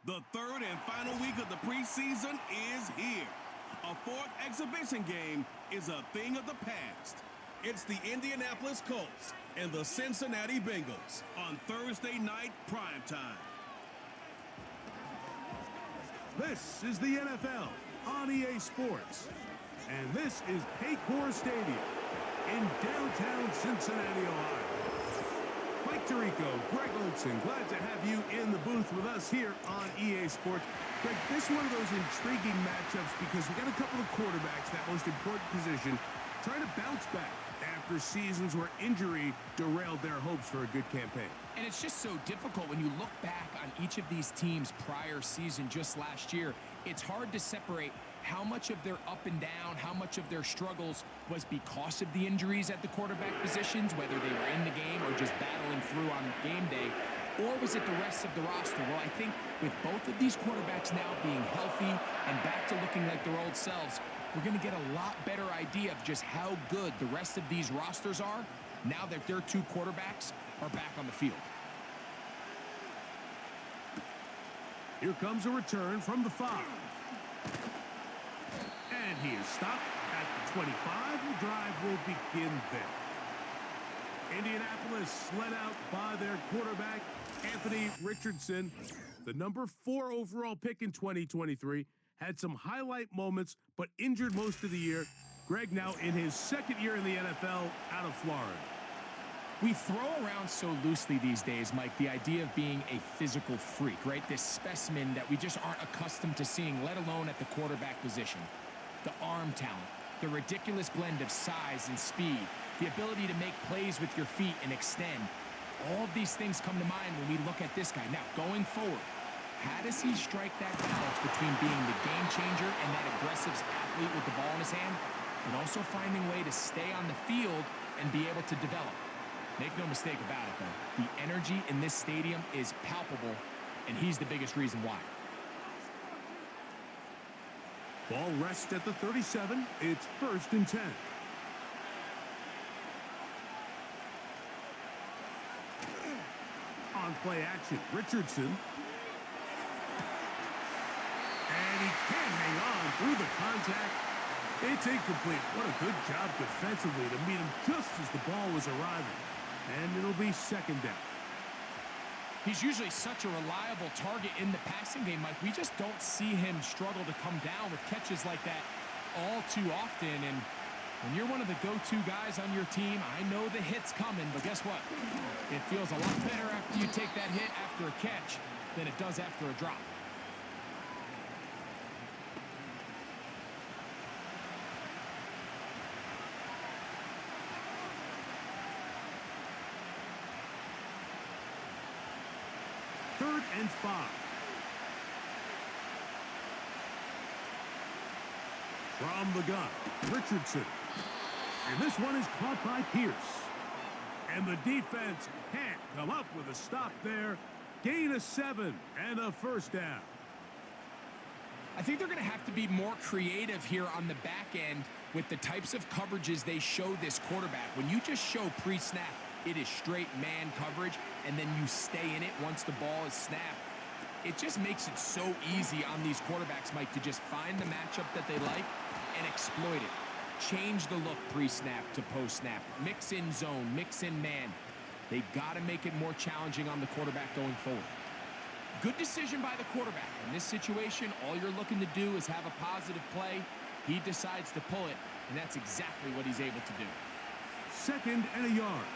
The third and final week of the preseason is here. A fourth exhibition game is a thing of the past. It's the Indianapolis Colts and the Cincinnati Bengals on Thursday night primetime. This is the NFL on EA Sports. And this is Paycor Stadium in downtown Cincinnati, Ohio. Mike Tirico, Greg Olson, glad to have you in the booth with us here on EA Sports. Greg, this is one of those intriguing matchups because we got a couple of quarterbacks, that most important position, trying to bounce back after seasons where injury derailed their hopes for a good campaign. And it's just so difficult when you look back on each of these teams' prior season just last year. It's hard to separate how much of their up and down, how much of their struggles was because of the injuries at the quarterback positions, whether they were in the game or just battling through on game day, or was it the rest of the roster? Well, I think with both of these quarterbacks now being healthy and back to looking like their old selves, we're going to get a lot better idea of just how good the rest of these rosters are now that their two quarterbacks are back on the field. Here comes a return from the 5. And he is stopped at the 25. The drive will begin there. Indianapolis led out by their quarterback, Anthony Richardson. The number 4 overall pick in 2023. Had some highlight moments, but injured most of the year. Greg now in his second year in the NFL out of Florida. We throw around so loosely these days, Mike, the idea of being a physical freak, right? This specimen that we just aren't accustomed to seeing, let alone at the quarterback position. The arm talent, the ridiculous blend of size and speed, the ability to make plays with your feet and extend. All of these things come to mind when we look at this guy. Now, going forward, how does he strike that balance between being the game changer and that aggressive athlete with the ball in his hand, and also finding a way to stay on the field and be able to develop? Make no mistake about it, though. The energy in this stadium is palpable, and he's the biggest reason why. Ball rests at the 37. It's 1st and 10. On play action, Richardson. And he can't hang on through the contact. It's incomplete. What a good job defensively to meet him just as the ball was arriving. And it'll be 2nd down. He's usually such a reliable target in the passing game, Mike. We just don't see him struggle to come down with catches like that all too often. And when you're one of the go-to guys on your team, I know the hit's coming, but guess what? It feels a lot better after you take that hit after a catch than it does after a drop. Third and 5. From the gun, Richardson. And this one is caught by Pierce. And the defense can't come up with a stop there. Gain of 7 and a 1st down. I think they're going to have to be more creative here on the back end with the types of coverages they show this quarterback. When you just show pre-snap, it is straight man coverage, and then you stay in it once the ball is snapped. It just makes it so easy on these quarterbacks, Mike, to just find the matchup that they like and exploit it. Change the look pre-snap to post-snap. Mix in zone, mix in man. They got to make it more challenging on the quarterback going forward. Good decision by the quarterback. In this situation, all you're looking to do is have a positive play. He decides to pull it, and that's exactly what he's able to do. 2nd and a yard.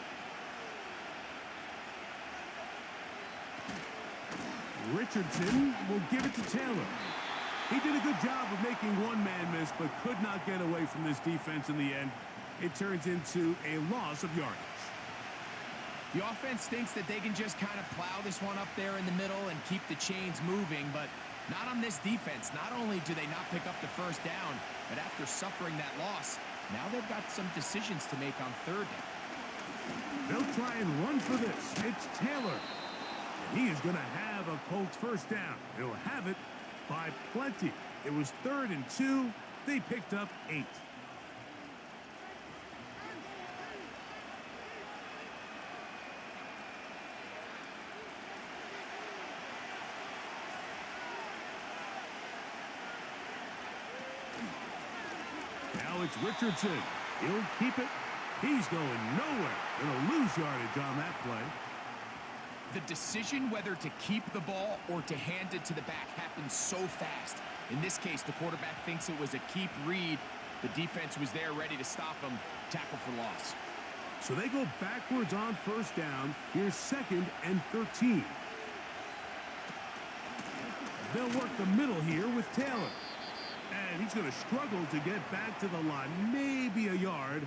Richardson will give it to Taylor. He did a good job of making one man miss, but could not get away from this defense in the end. It turns into a loss of yardage. The offense thinks that they can just kind of plow this one up there in the middle and keep the chains moving, but not on this defense. Not only do they not pick up the 1st down, but after suffering that loss, now they've got some decisions to make on 3rd down. They'll try and run for this. It's Taylor. He is going to have a Colts 1st down. He'll have it by plenty. It was 3rd and 2. They picked up 8. it's Richardson. He'll keep it. He's going nowhere. It'll lose yardage on that play. The decision whether to keep the ball or to hand it to the back happens so fast. In this case, the quarterback thinks it was a keep read. The defense was there ready to stop him. Tackle for loss. So they go backwards on first down. Here's 2nd and 13. They'll work the middle here with Taylor. And he's going to struggle to get back to the line, maybe a yard.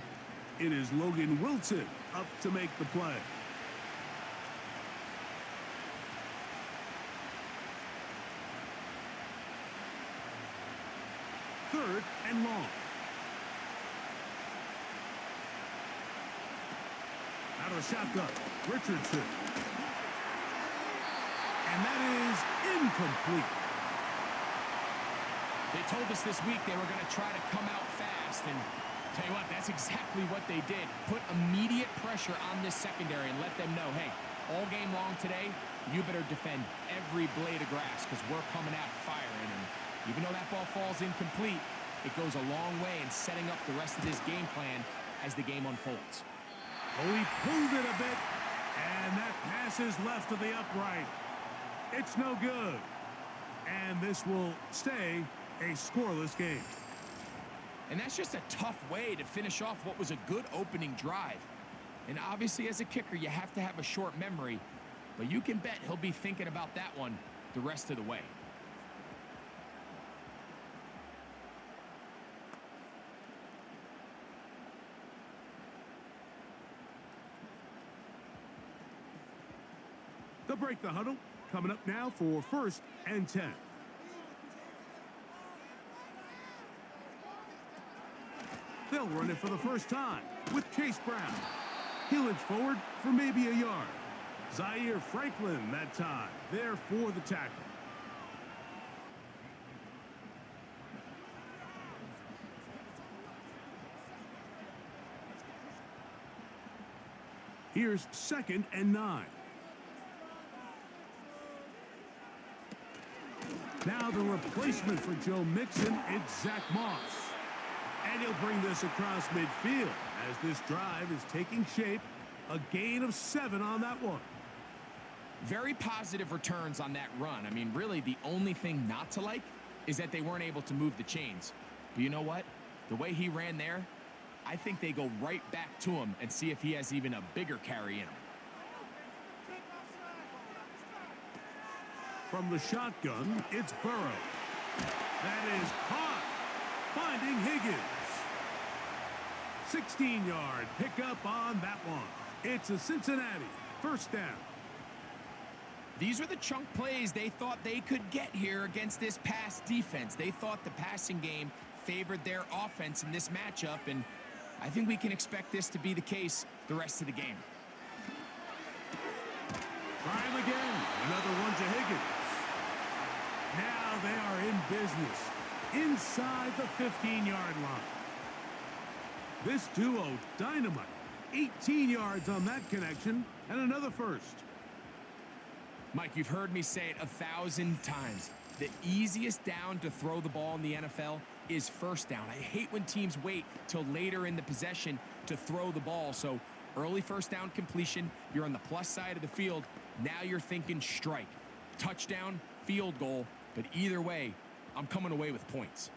It is Logan Wilson up to make the play. Third and long. Out of shotgun, Richardson. And that is incomplete. They told us this week they were going to try to come out fast, and tell you what, that's exactly what they did. Put immediate pressure on this secondary and let them know, hey, all game long today, you better defend every blade of grass because we're coming out firing. And even though that ball falls incomplete, it goes a long way in setting up the rest of this game plan as the game unfolds. Oh, he pulled it a bit, and that pass is left to the upright. It's no good. And this will stay a scoreless game. And that's just a tough way to finish off what was a good opening drive. And obviously, as a kicker, you have to have a short memory, but you can bet he'll be thinking about that one the rest of the way. They'll break the huddle. Coming up now for 1st and 10. They'll run it for the first time with Chase Brown. He'll inch forward for maybe a yard. Zaire Franklin that time, there for the tackle. Here's 2nd and 9. Now the replacement for Joe Mixon, it's Zach Moss. And he'll bring this across midfield as this drive is taking shape. A gain of 7 on that one. Very positive returns on that run. I mean, really, the only thing not to like is that they weren't able to move the chains. But you know what? The way he ran there, I think they go right back to him and see if he has even a bigger carry in him. From the shotgun, it's Burrow. That is caught. Finding Higgins. 16-yard pickup on that one. It's a Cincinnati first down. These are the chunk plays they thought they could get here against this pass defense. They thought the passing game favored their offense in this matchup, and I think we can expect this to be the case the rest of the game. Try him again. Another one to Higgins. Now they are in business inside the 15-yard line. This duo, dynamite. 18 yards on that connection and another first. Mike, you've heard me say it 1,000 times. The easiest down to throw the ball in the NFL is first down. I hate when teams wait till later in the possession to throw the ball. So early first down completion, you're on the plus side of the field. Now you're thinking strike, touchdown, field goal. But either way, I'm coming away with points.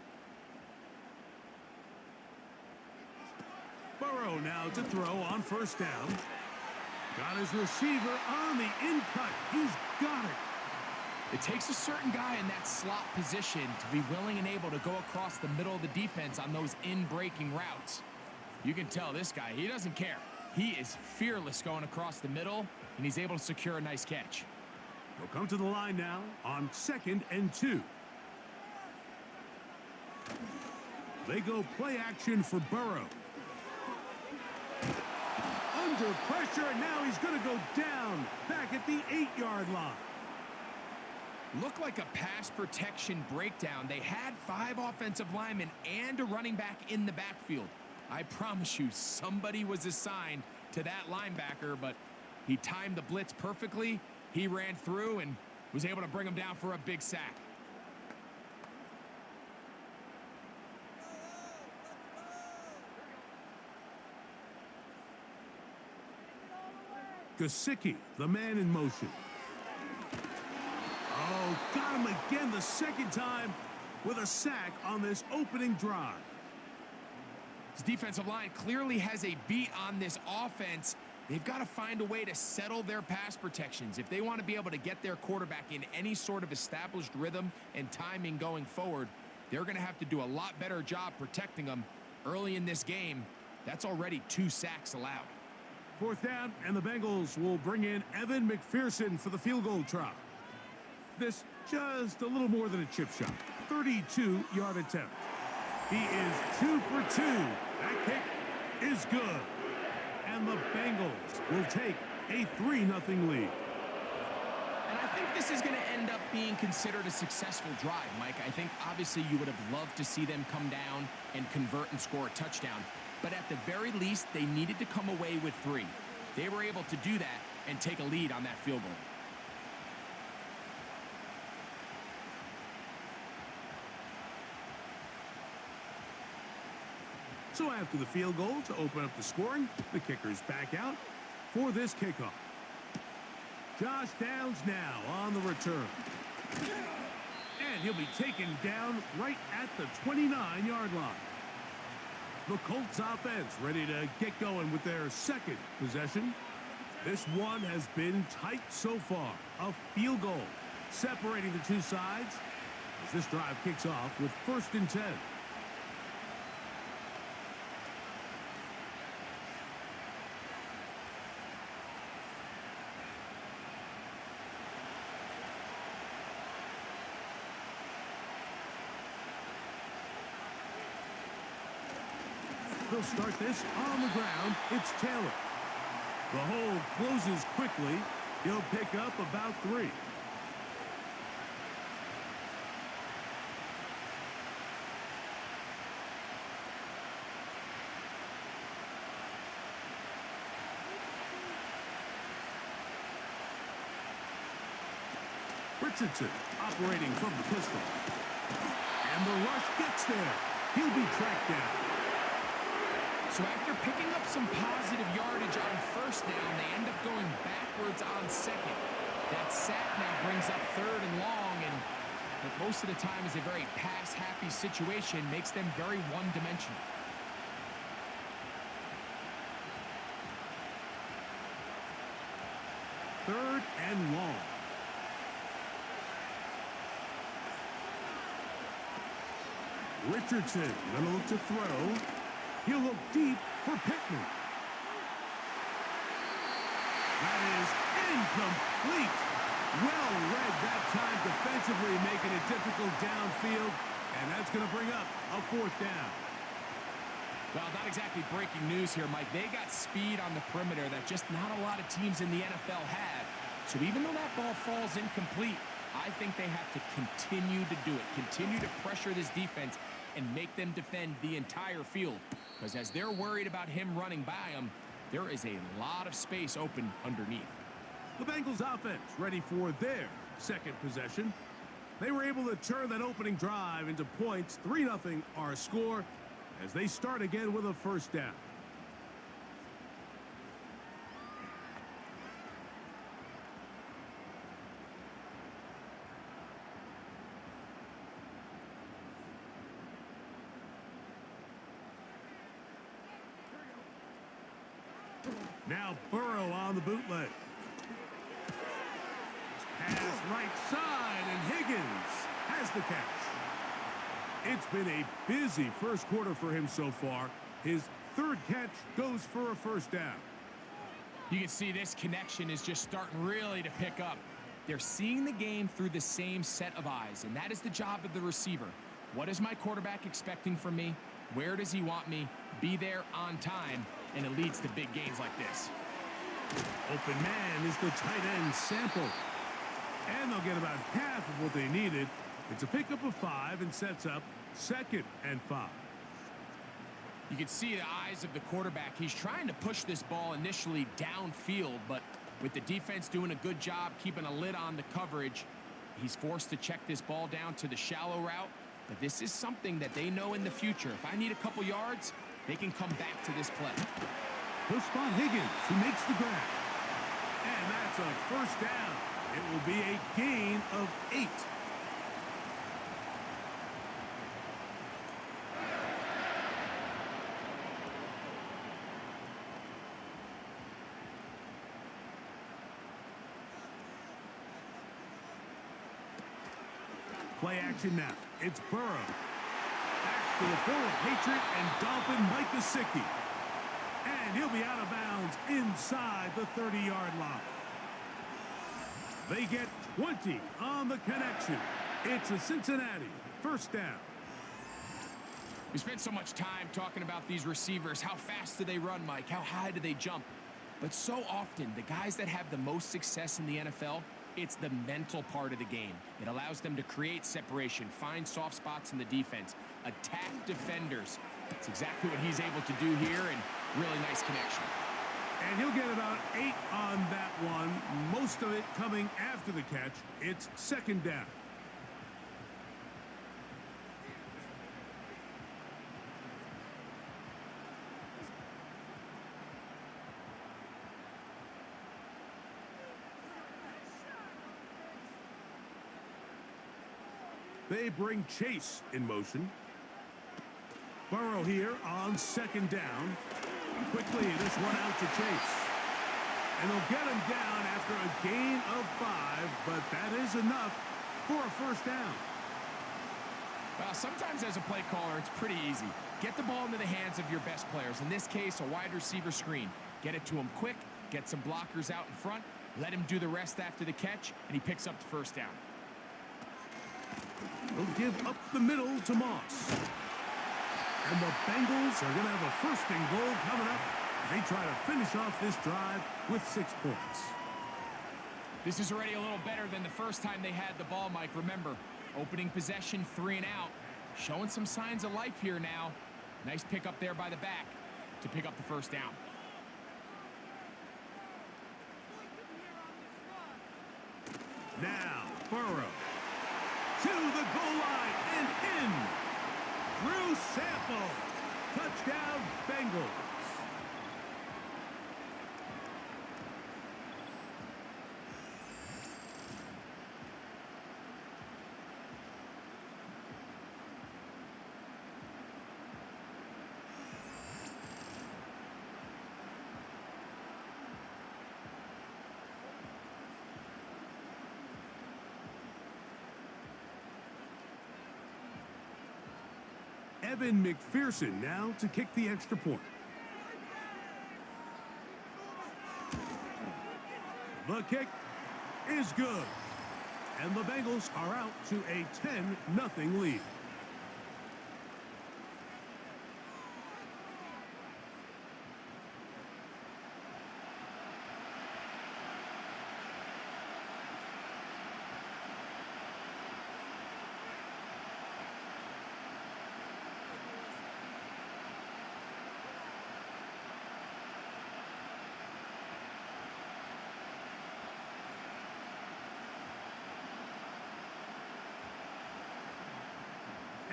Burrow now to throw on first down. Got his receiver on the in-cut. He's got it. It takes a certain guy in that slot position to be willing and able to go across the middle of the defense on those in-breaking routes. You can tell this guy, he doesn't care. He is fearless going across the middle, and he's able to secure a nice catch. We'll come to the line now on 2nd and 2. They go play action for Burrow. Under pressure, and now he's going to go down back at the 8-yard line. Looked like a pass protection breakdown. They had 5 offensive linemen and a running back in the backfield. I promise you, somebody was assigned to that linebacker, but he timed the blitz perfectly. He ran through and was able to bring him down for a big sack. Gesicki, the man in motion. Oh, got him again the second time with a sack on this opening drive. This defensive line clearly has a beat on this offense. They've got to find a way to settle their pass protections. If they want to be able to get their quarterback in any sort of established rhythm and timing going forward, they're going to have to do a lot better job protecting them early in this game. That's already 2 sacks allowed. 4th down, and the Bengals will bring in Evan McPherson for the field goal try. This just a little more than a chip shot. 32-yard attempt. He is 2 for 2. That kick is good. And the Bengals will take a 3-0 lead. And I think this is going to end up being considered a successful drive, Mike. I think obviously you would have loved to see them come down and convert and score a touchdown. But at the very least, they needed to come away with 3. They were able to do that and take a lead on that field goal. So after the field goal to open up the scoring, the kicker's back out for this kickoff. Josh Downs now on the return. And he'll be taken down right at the 29-yard line. The Colts offense ready to get going with their second possession. This one has been tight so far. A field goal separating the two sides as this drive kicks off with 1st and 10. They'll start this on the ground. It's Taylor. The hole closes quickly. He'll pick up about 3. Richardson operating from the pistol. And the rush gets there. He'll be tracked down. So after picking up some positive yardage on 1st down, they end up going backwards on 2nd. That sack now brings up 3rd and long, and most of the time is a very pass-happy situation, makes them very one-dimensional. Third and long. Richardson gonna look to throw. He'll look deep for Pittman. That is incomplete. Well read that time defensively, making it difficult downfield. And that's going to bring up a 4th down. Well, not exactly breaking news here, Mike. They got speed on the perimeter that just not a lot of teams in the NFL have. So even though that ball falls incomplete, I think they have to continue to do it. Continue to pressure this defense and make them defend the entire field. Because as they're worried about him running by them, there is a lot of space open underneath. The Bengals offense ready for their second possession. They were able to turn that opening drive into points. 3-0 our score as they start again with a 1st down. Now Burrow on the bootleg. Pass right side, and Higgins has the catch. It's been a busy first quarter for him so far. His 3rd catch goes for a 1st down. You can see this connection is just starting really to pick up. They're seeing the game through the same set of eyes, and that is the job of the receiver. What is my quarterback expecting from me? Where does he want me? Be there on time, and it leads to big gains like this. Open man is the tight end Sample. And they'll get about half of what they needed. It's a pickup of 5 and sets up 2nd and 5. You can see the eyes of the quarterback. He's trying to push this ball initially downfield, but with the defense doing a good job keeping a lid on the coverage, he's forced to check this ball down to the shallow route. But this is something that they know in the future. If I need a couple yards, they can come back to this play. He'll spot Higgins, who makes the grab. And that's a first down. It will be a gain of 8. Play action now. It's Burrow. Back to the former Patriot and Dolphin Mike Gesicki. And he'll be out of bounds inside the 30-yard line. They get 20 on the connection. It's a Cincinnati first down. We spent so much time talking about these receivers. How fast do they run, Mike? How high do they jump? But so often, the guys that have the most success in the NFL, it's the mental part of the game. It allows them to create separation, find soft spots in the defense, attack defenders. That's exactly what he's able to do here, and really nice connection. And he'll get about 8 on that one, most of it coming after the catch. It's second down. They bring Chase in motion. Burrow here on second down. Quickly, this one out to Chase. And they'll get him down after a gain of 5, but that is enough for a first down. Well, sometimes as a play caller, it's pretty easy. Get the ball into the hands of your best players. In this case, a wide receiver screen. Get it to him quick, get some blockers out in front, let him do the rest after the catch, and he picks up the first down. They'll give up the middle to Moss. And the Bengals are going to have a first and goal coming up. They try to finish off this drive with 6 points. This is already a little better than the first time they had the ball, Mike. Remember, opening possession, 3 and out. Showing some signs of life here now. Nice pick up there by the back to pick up the first down. Now, Burrow. To the goal line and in. Drew Sample. Touchdown, Bengals. Evan McPherson now to kick the extra point. The kick is good. And the Bengals are out to a 10-0 lead.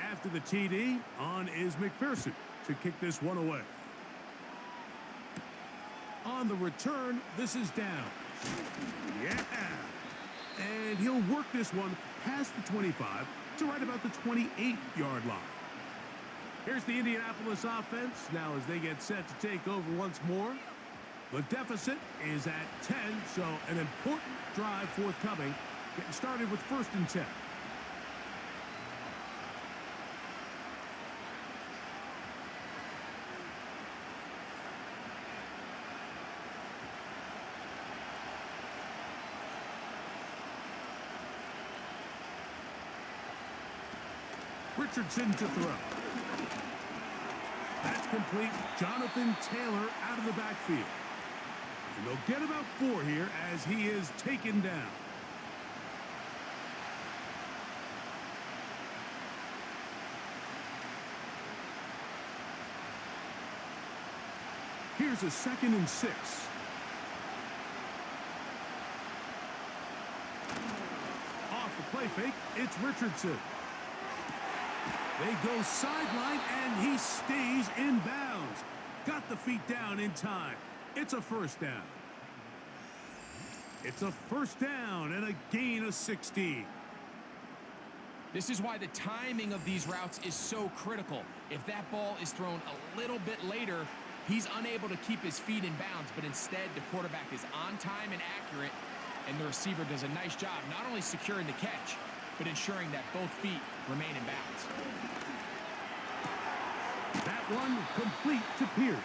After the TD, on is McPherson to kick this one away. On the return, this is down. Yeah. And he'll work this one past the 25 to right about the 28-yard line. Here's the Indianapolis offense now as they get set to take over once more. The deficit is at 10, so an important drive forthcoming. Getting started with 1st and 10. Richardson to throw. That's complete. Jonathan Taylor out of the backfield. And they'll get about 4 here as he is taken down. Here's a 2nd and 6. Off the play fake, it's Richardson. They go sideline, and he stays in bounds. Got the feet down in time. It's a first down. It's a first down and a gain of 16. This is why the timing of these routes is so critical. If that ball is thrown a little bit later, he's unable to keep his feet in bounds, but instead the quarterback is on time and accurate, and the receiver does a nice job not only securing the catch, but ensuring that both feet remain in bounds. That one complete to Pierce.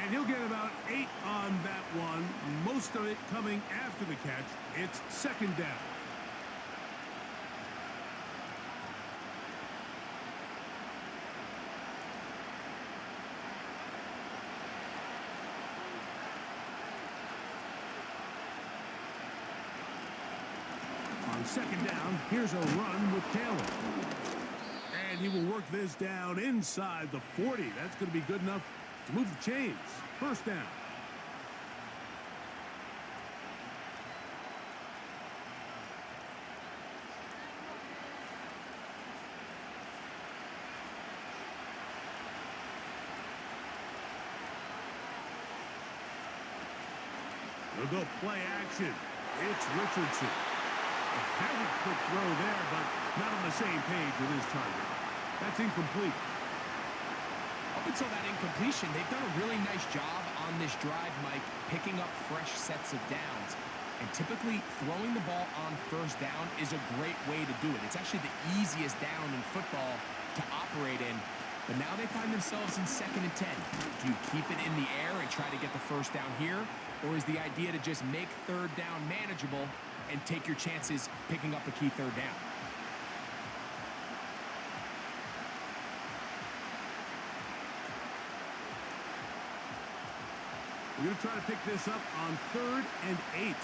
And he'll get about 8 on that one, most of it coming after the catch. It's second down. On second down, here's a run with Taylor. And he will work this down inside the 40. That's going to be good enough to move the chains. First down. We'll go play action. It's Richardson. A very quick throw there, but not on the same page with his target. That's incomplete. Up until that incompletion, they've done a really nice job on this drive, Mike, picking up fresh sets of downs. And typically, throwing the ball on first down is a great way to do it. It's actually the easiest down in football to operate in. But now they find themselves in 2nd and 10. Do you keep it in the air and try to get the first down here? Or is the idea to just make third down manageable and take your chances picking up a key third down? We're going to try to pick this up on 3rd and 8.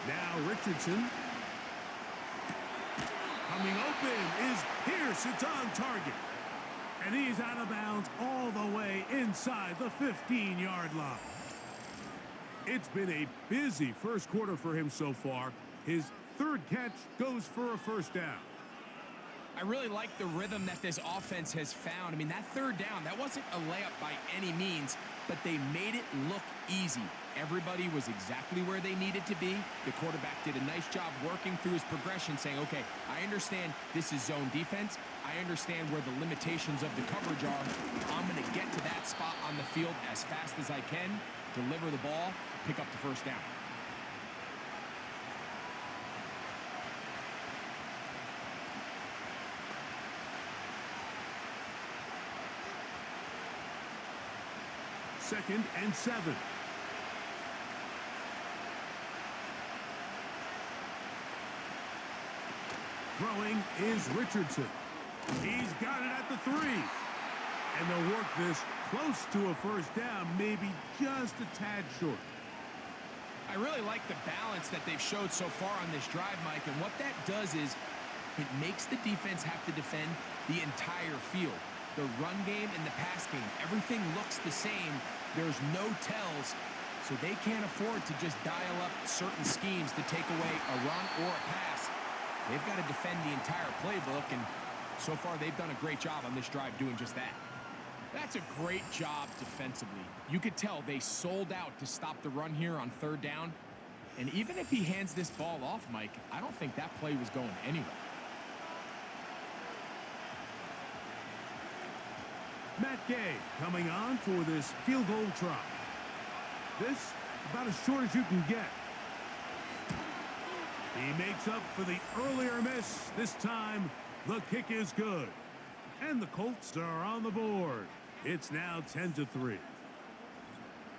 Now Richardson. Coming open is Pierce. It's on target. And he's out of bounds all the way inside the 15-yard line. It's been a busy first quarter for him so far. His 3rd catch goes for a first down. I really like the rhythm that this offense has found. I mean, that 3rd down, that wasn't a layup by any means, but they made it look easy. Everybody was exactly where they needed to be. The quarterback did a nice job working through his progression, saying, okay, I understand this is zone defense. I understand where the limitations of the coverage are. I'm going to get to that spot on the field as fast as I can, deliver the ball, pick up the first down. Second and 7. Throwing is Richardson. He's got it at the 3. And they'll work this close to a first down, maybe just a tad short. I really like the balance that they've showed so far on this drive, Mike, and what that does is it makes the defense have to defend the entire field. The run game and the pass game, everything looks the same. There's no tells, so they can't afford to just dial up certain schemes to take away a run or a pass. They've got to defend the entire playbook, and so far they've done a great job on this drive doing just that. That's a great job defensively. You could tell they sold out to stop the run here on 3rd down, and even if he hands this ball off, Mike, I don't think that play was going anywhere. Matt Gay coming on for this field goal try. This about as short as you can get. He makes up for the earlier miss. This time, the kick is good. And the Colts are on the board. It's now 10-3.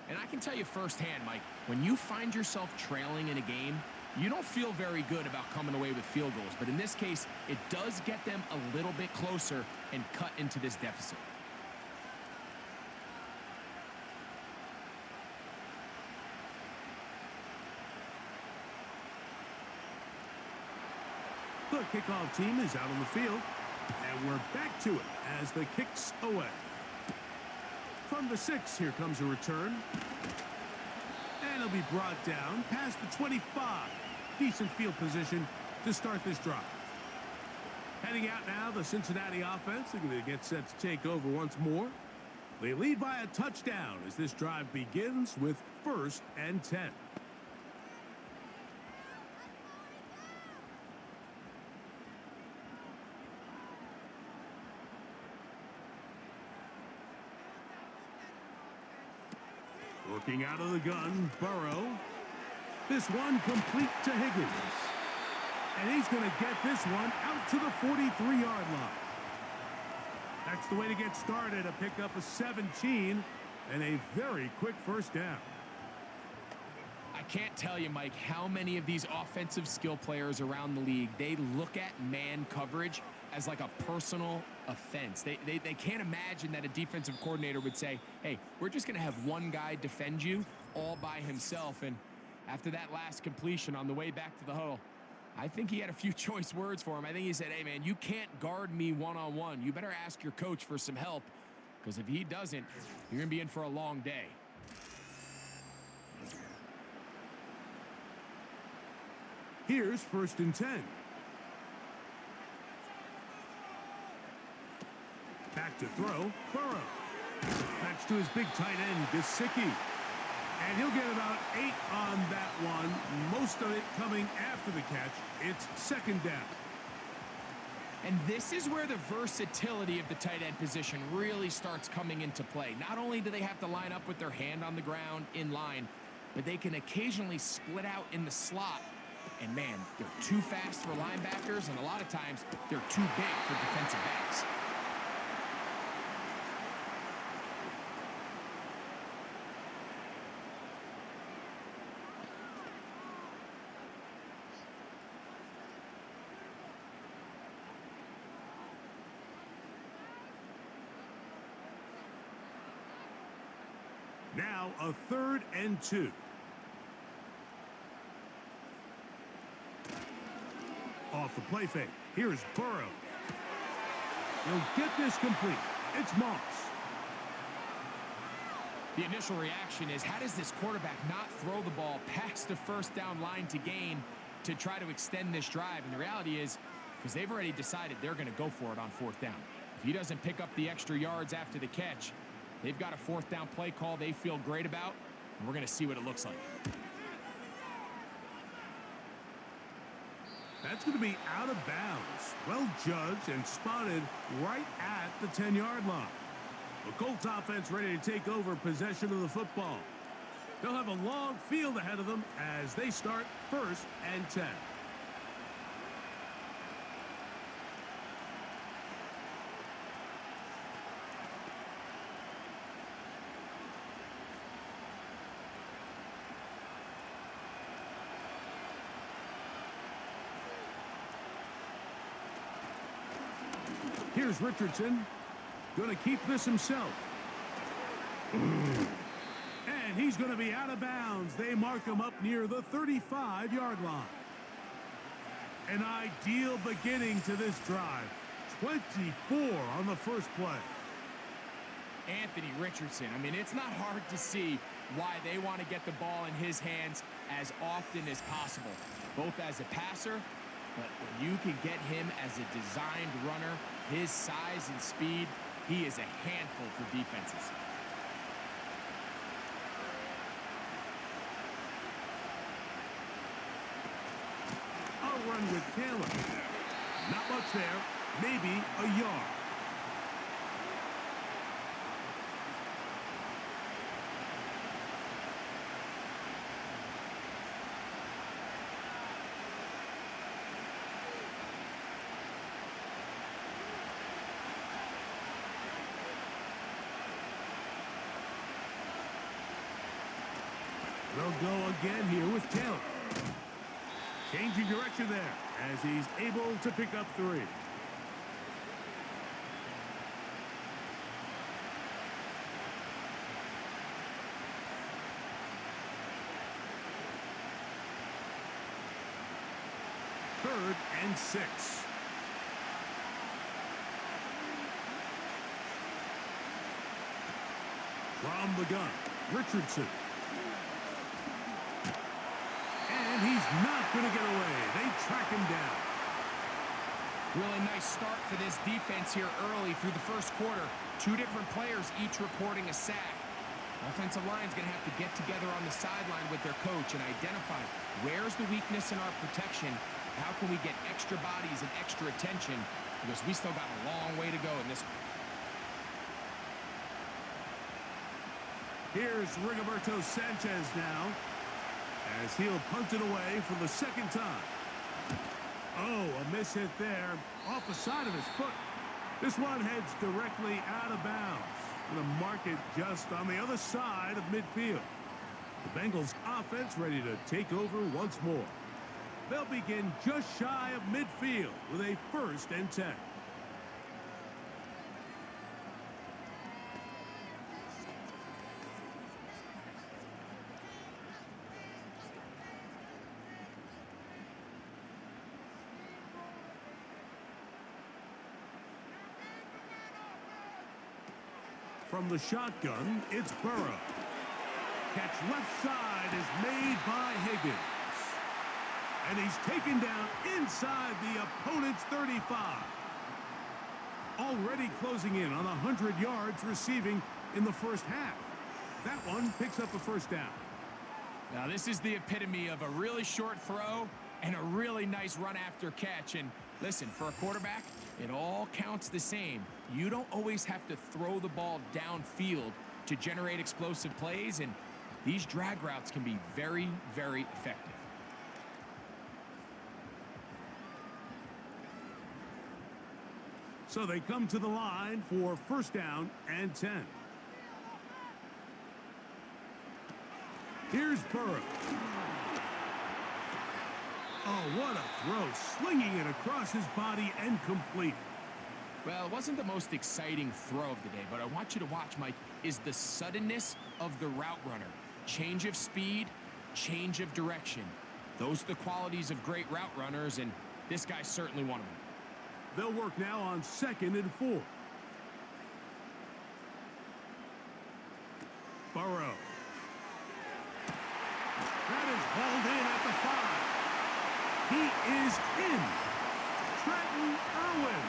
And I can tell you firsthand, Mike, when you find yourself trailing in a game, you don't feel very good about coming away with field goals. But in this case, it does get them a little bit closer and cut into this deficit. The kickoff team is out on the field, and we're back to it as the kick's away. From the 6, here comes a return. And it'll be brought down past the 25. Decent field position to start this drive. Heading out now, the Cincinnati offense. They're going to get set to take over once more. They lead by a touchdown as this drive begins with 1st and 10. Working out of the gun, Burrow. This one complete to Higgins. And he's going to get this one out to the 43-yard line. That's the way to get started, a pickup of 17 and a very quick first down. I can't tell you, Mike, how many of these offensive skill players around the league, they look at man coverage as like a personal offense. They can't imagine that a defensive coordinator would say, hey, we're just going to have one guy defend you all by himself. And after that last completion on the way back to the huddle, I think he had a few choice words for him. I think he said, hey, man, you can't guard me one-on-one. You better ask your coach for some help, because if he doesn't, you're going to be in for a long day. Here's 1st and 10. Back to throw, Burrow. That's to his big tight end, Gesicki. And he'll get about 8 on that one, most of it coming after the catch. It's 2nd down. And this is where the versatility of the tight end position really starts coming into play. Not only do they have to line up with their hand on the ground in line, but they can occasionally split out in the slot. And man, they're too fast for linebackers, and a lot of times they're too big for defensive backs. Now a 3rd and 2. Off the play fake. Here's Burrow. He'll get this complete. It's Moss. The initial reaction is, how does this quarterback not throw the ball past the 1st down line to gain to try to extend this drive? And the reality is, because they've already decided they're going to go for it on 4th down. If he doesn't pick up the extra yards after the catch, they've got a 4th down play call they feel great about, and we're going to see what it looks like. That's going to be out of bounds. Well judged and spotted right at the 10-yard line. The Colts offense ready to take over possession of the football. They'll have a long field ahead of them as they start 1st and 10. Here's Richardson. Going to keep this himself. And he's going to be out of bounds. They mark him up near the 35-yard line. An ideal beginning to this drive. 24 on the first play. Anthony Richardson, I mean, it's not hard to see why they want to get the ball in his hands as often as possible, both as a passer, but when you can get him as a designed runner, his size and speed, he is a handful for defenses. I'll run with Taylor. Not much there, maybe a yard. They'll go again here with Taylor. Changing direction there as he's able to pick up 3. Third and 6. From the gun, Richardson. And he's not going to get away. They track him down. Really nice start for this defense here early through the first quarter. Two different players each recording a sack. Offensive line's going to have to get together on the sideline with their coach and identify where's the weakness in our protection. How can we get extra bodies and extra attention? Because we still got a long way to go in this one. Here's Rigoberto Sanchez now, as he'll punt it away for the second time. Oh, a miss hit there, off the side of his foot. This one heads directly out of bounds. Going to mark it just on the other side of midfield. The Bengals offense ready to take over once more. They'll begin just shy of midfield with a 1st and 10. From the shotgun, it's Burrow. Catch left side is made by Higgins. And he's taken down inside the opponent's 35. Already closing in on 100 yards receiving in the first half. That one picks up a 1st down. Now this is the epitome of a really short throw and a really nice run after catch. And listen, for a quarterback, it all counts the same. You don't always have to throw the ball downfield to generate explosive plays, and these drag routes can be very, very effective. So they come to the line for 1st down and 10. Here's Burrow. Oh, what a throw. Slinging it across his body and complete. Well, it wasn't the most exciting throw of the day, but I want you to watch, Mike, is the suddenness of the route runner. Change of speed, change of direction. Those are the qualities of great route runners, and this guy's certainly one of them. They'll work now on 2nd and 4. Burrow. That is hauled in at the 5. He is in. Trenton Irwin.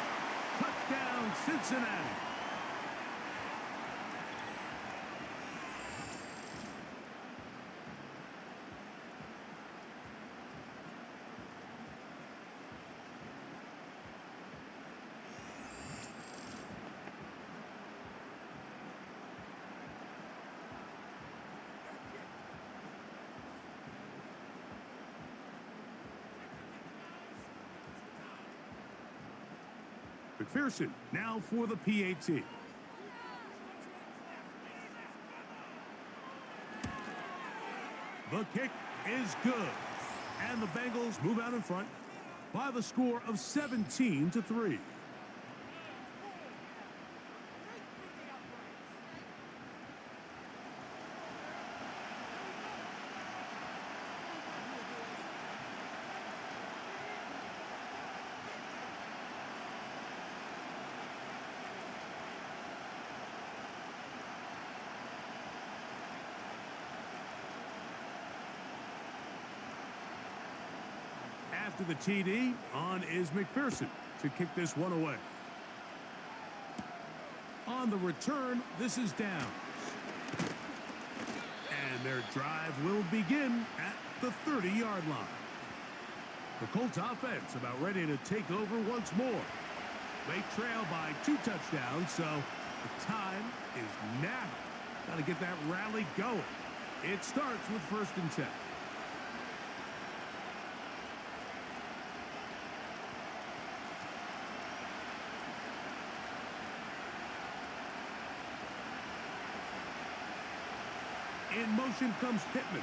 Touchdown, Cincinnati. McPherson now for the PAT. The kick is good. And the Bengals move out in front by the score of 17-3. After the TD, on is McPherson to kick this one away. On the return, this is Downs. And their drive will begin at the 30-yard line. The Colts offense about ready to take over once more. They trail by 2 touchdowns, so the time is now. Got to get that rally going. It starts with 1st and 10. In motion comes Pittman.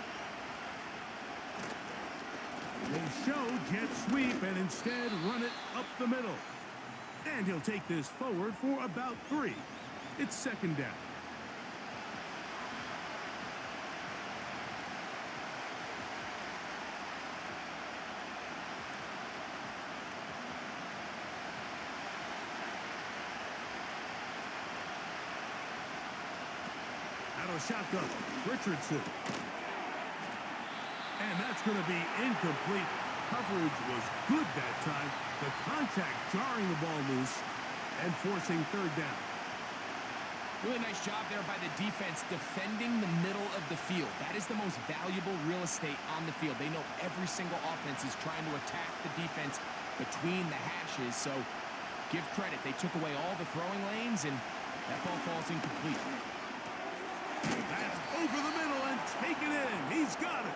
They show jet sweep and instead run it up the middle. And he'll take this forward for about 3. It's 2nd down. Out of shotgun, Richardson. And that's going to be incomplete. coverage was good that time. The contact jarring the ball loose and forcing third down. Really nice job there by the defense defending the middle of the field. That is the most valuable real estate on the field. They know every single offense is trying to attack the defense between the hashes. So give credit. They took away all the throwing lanes, and that ball falls incomplete. That's over the middle and taken in. He's got it.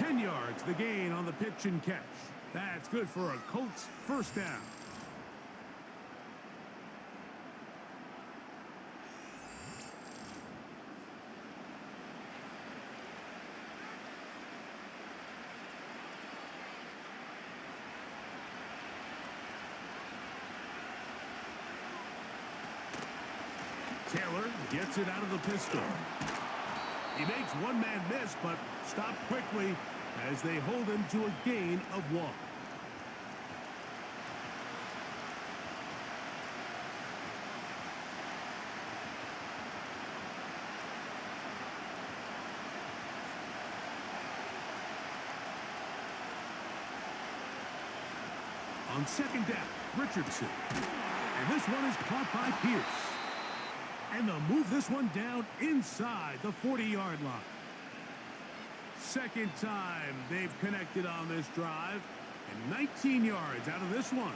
10 yards, the gain on the pitch and catch. That's good for a Colts first down. Taylor gets it out of the pistol. He makes one man miss, but stopped quickly as they hold him to a gain of 1. On second down, Richardson. And this one is caught by Pierce. And they'll move this one down inside the 40-yard line. Second time they've connected on this drive. And 19 yards out of this one.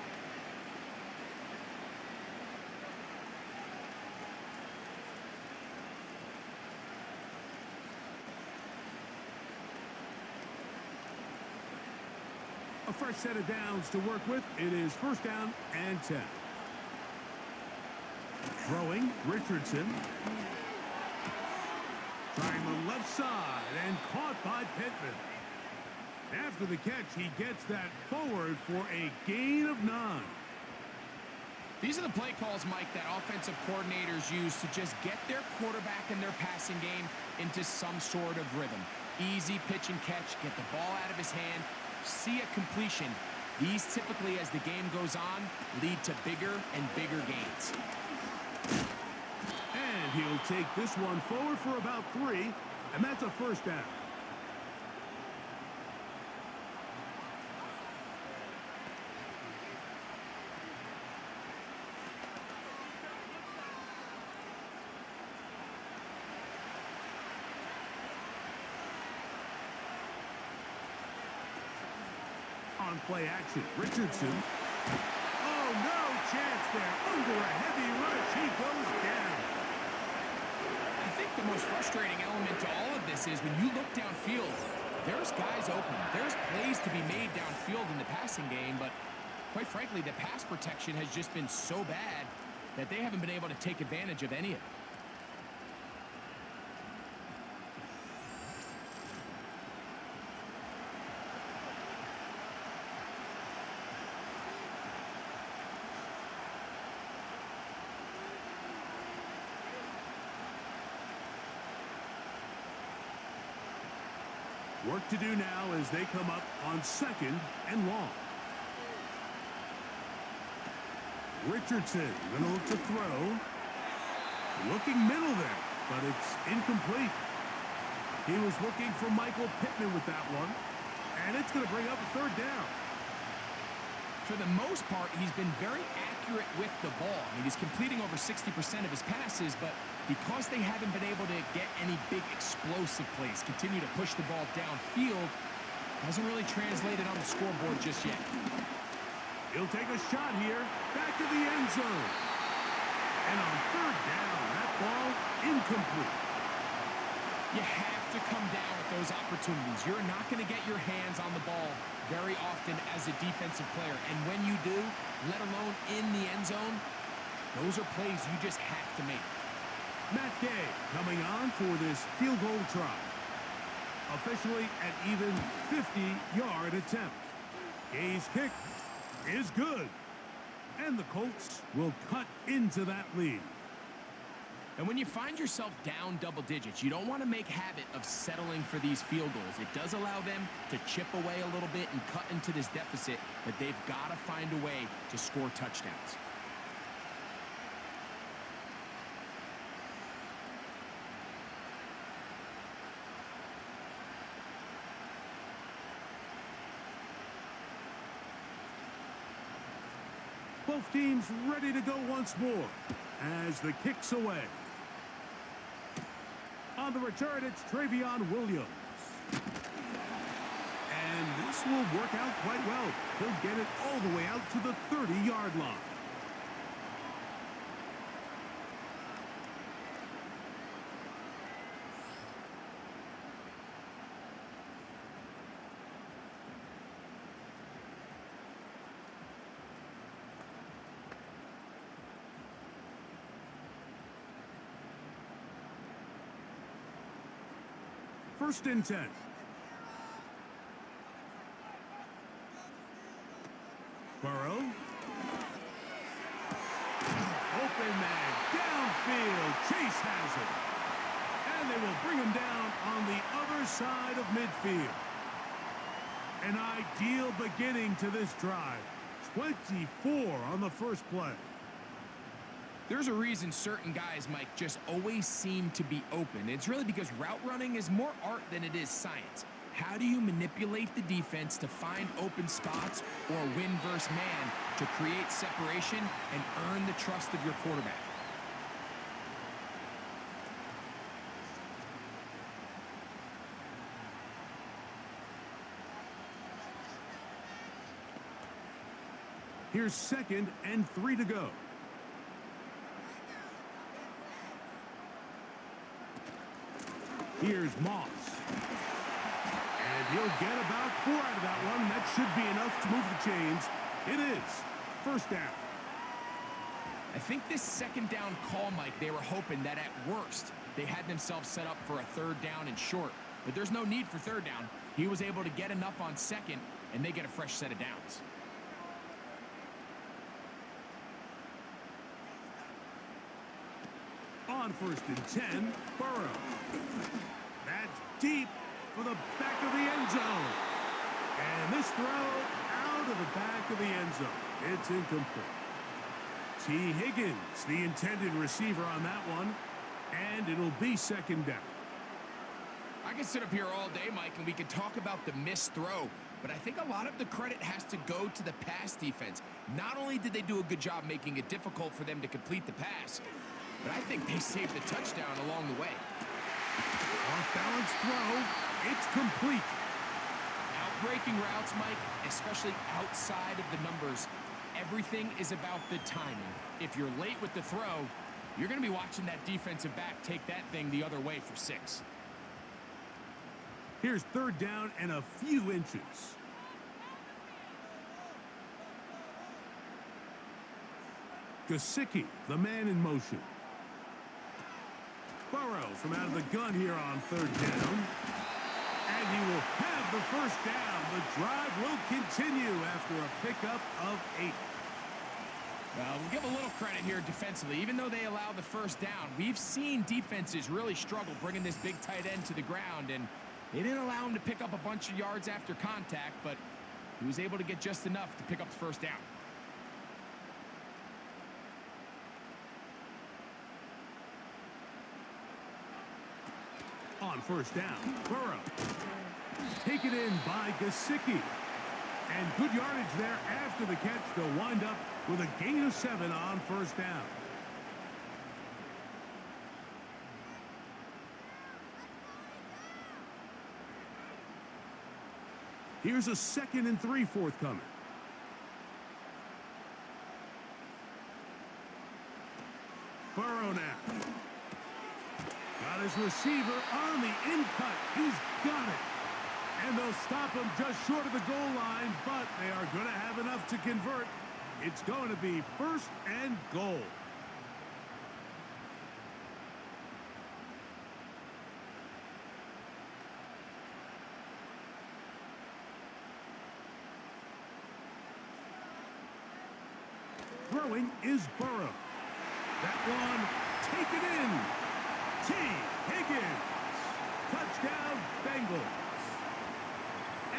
A fresh set of downs to work with. It is first down and 10. Throwing, Richardson. Trying the left side and caught by Pittman. After the catch, he gets that forward for a gain of 9. These are the play calls, Mike, that offensive coordinators use to just get their quarterback and their passing game into some sort of rhythm. Easy pitch and catch, get the ball out of his hand, see a completion. These typically, as the game goes on, lead to bigger and bigger gains. And he'll take this one forward for about 3, and that's a first down. On play action, Richardson. Oh, no chance there. Under a heavy rush, he goes down. I think the most frustrating element to all of this is when you look downfield, there's guys open. There's plays to be made downfield in the passing game, but quite frankly, the pass protection has just been so bad that they haven't been able to take advantage of any of it. Work to do now as they come up on second and long. Richardson going to look to throw. Looking middle there, but it's incomplete. He was looking for Michael Pittman with that one, and it's going to bring up a third down. For the most part, he's been very accurate with the ball. I mean, he's completing over 60% of his passes, but because they haven't been able to get any big explosive plays, continue to push the ball downfield, hasn't really translated on the scoreboard just yet. He'll take a shot here, back to the end zone. And on third down, that ball incomplete. You have to come down with those opportunities. You're not going to get your hands on the ball very often as a defensive player. And when you do, let alone in the end zone, those are plays you just have to make. Matt Gay coming on for this field goal try. Officially an even 50-yard attempt. Gay's kick is good. And the Colts will cut into that lead. And when you find yourself down double digits, you don't want to make habit of settling for these field goals. It does allow them to chip away a little bit and cut into this deficit, but they've got to find a way to score touchdowns. Both teams ready to go once more as the kick's away. On the return, it's Travion Williams. And this will work out quite well. He'll get it all the way out to the 30-yard line. First and 10. Burrow. Open man. Downfield. Chase has it. And they will bring him down on the other side of midfield. An ideal beginning to this drive. 24 on the first play. There's a reason certain guys, Mike, just always seem to be open. It's really because route running is more art than it is science. How do you manipulate the defense to find open spots or win versus man to create separation and earn the trust of your quarterback? Here's 2nd and 3 to go. Here's Moss. And he'll get about 4 out of that one. That should be enough to move the chains. It is. First down. I think this second down call, Mike, they were hoping that at worst they had themselves set up for a 3rd down and short. But there's no need for 3rd down. He was able to get enough on 2nd, and they get a fresh set of downs. On 1st and 10, Burrow. That's deep for the back of the end zone. And this throw out of the back of the end zone. It's incomplete. T. Higgins, the intended receiver on that one. And it'll be 2nd down. I can sit up here all day, Mike, and we can talk about the missed throw, but I think a lot of the credit has to go to the pass defense. Not only did they do a good job making it difficult for them to complete the pass, but I think they saved the touchdown along the way. Off-balance throw. It's complete. Outbreaking routes, Mike, especially outside of the numbers, everything is about the timing. If you're late with the throw, you're going to be watching that defensive back take that thing the other way for 6. Here's 3rd down and a few inches. Gesicki, the man in motion. Burrow from out of the gun here on 3rd down. And he will have the first down. The drive will continue after a pickup of 8. Well, we'll give a little credit here defensively. Even though they allow the first down, we've seen defenses really struggle bringing this big tight end to the ground, and they didn't allow him to pick up a bunch of yards after contact, but he was able to get just enough to pick up the first down. On 1st down, Burrow. Taken in by Gesicki. And good yardage there after the catch. They'll wind up with a gain of 7 on 1st down. Here's a 2nd and 3 forthcoming. Burrow now. Got his receiver on the in-cut. He's got it. And they'll stop him just short of the goal line, but they are going to have enough to convert. It's going to be 1st and goal. Throwing is Burrow. That one taken in. T. Higgins. Touchdown, Bengals.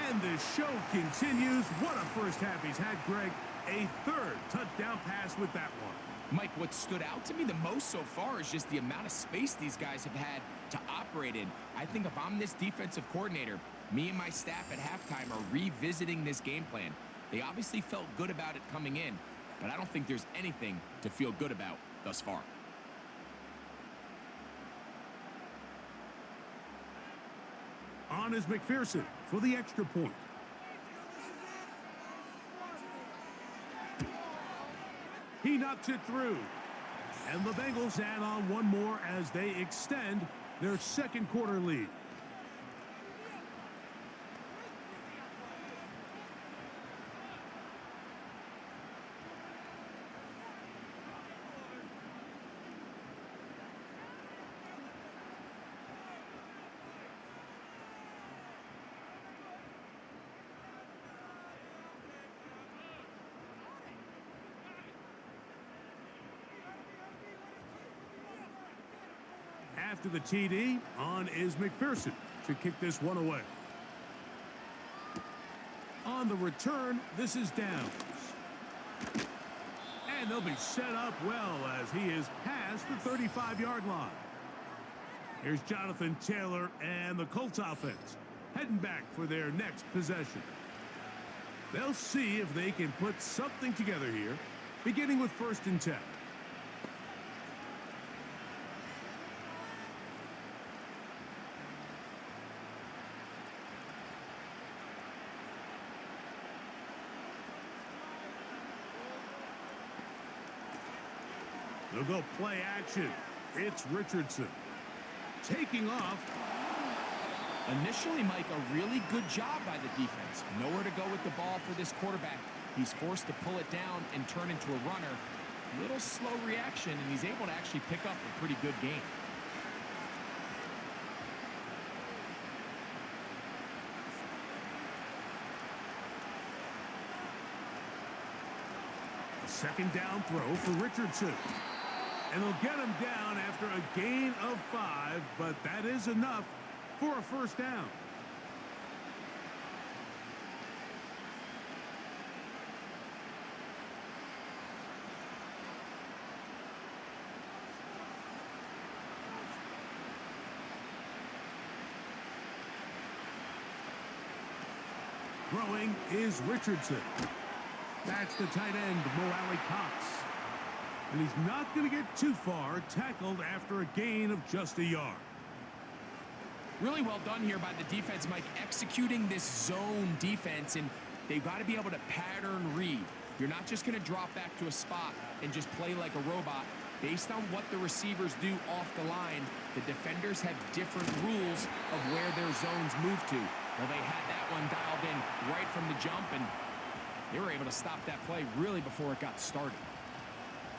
And the show continues. What a first half he's had, Greg. A 3rd touchdown pass with that one. Mike, what stood out to me the most so far is just the amount of space these guys have had to operate in. I think if I'm this defensive coordinator, me and my staff at halftime are revisiting this game plan. They obviously felt good about it coming in. but I don't think there's anything to feel good about thus far. On is McPherson for the extra point. He knocks it through. And the Bengals add on one more as they extend their second quarter lead. After the TD, on is McPherson to kick this one away. On the return, this is Downs. And they'll be set up well as he is past the 35-yard line. Here's Jonathan Taylor and the Colts offense heading back for their next possession. They'll see if they can put something together here, beginning with 1st and 10. They'll go play action. It's Richardson. Taking off. Initially, Mike, a really good job by the defense. Nowhere to go with the ball for this quarterback. He's forced to pull it down and turn into a runner. Little slow reaction, and he's able to actually pick up a pretty good game. A second down throw for Richardson. And they'll get him down after a gain of 5, but that is enough for a 1st down. Throwing is Richardson. That's the tight end, Mo Cox. And he's not going to get too far, tackled after a gain of just a yard. Really well done here by the defense, Mike, executing this zone defense, and they've got to be able to pattern read. You're not just going to drop back to a spot and just play like a robot. Based on what the receivers do off the line, the defenders have different rules of where their zones move to. Well, they had that one dialed in right from the jump, and they were able to stop that play really before it got started.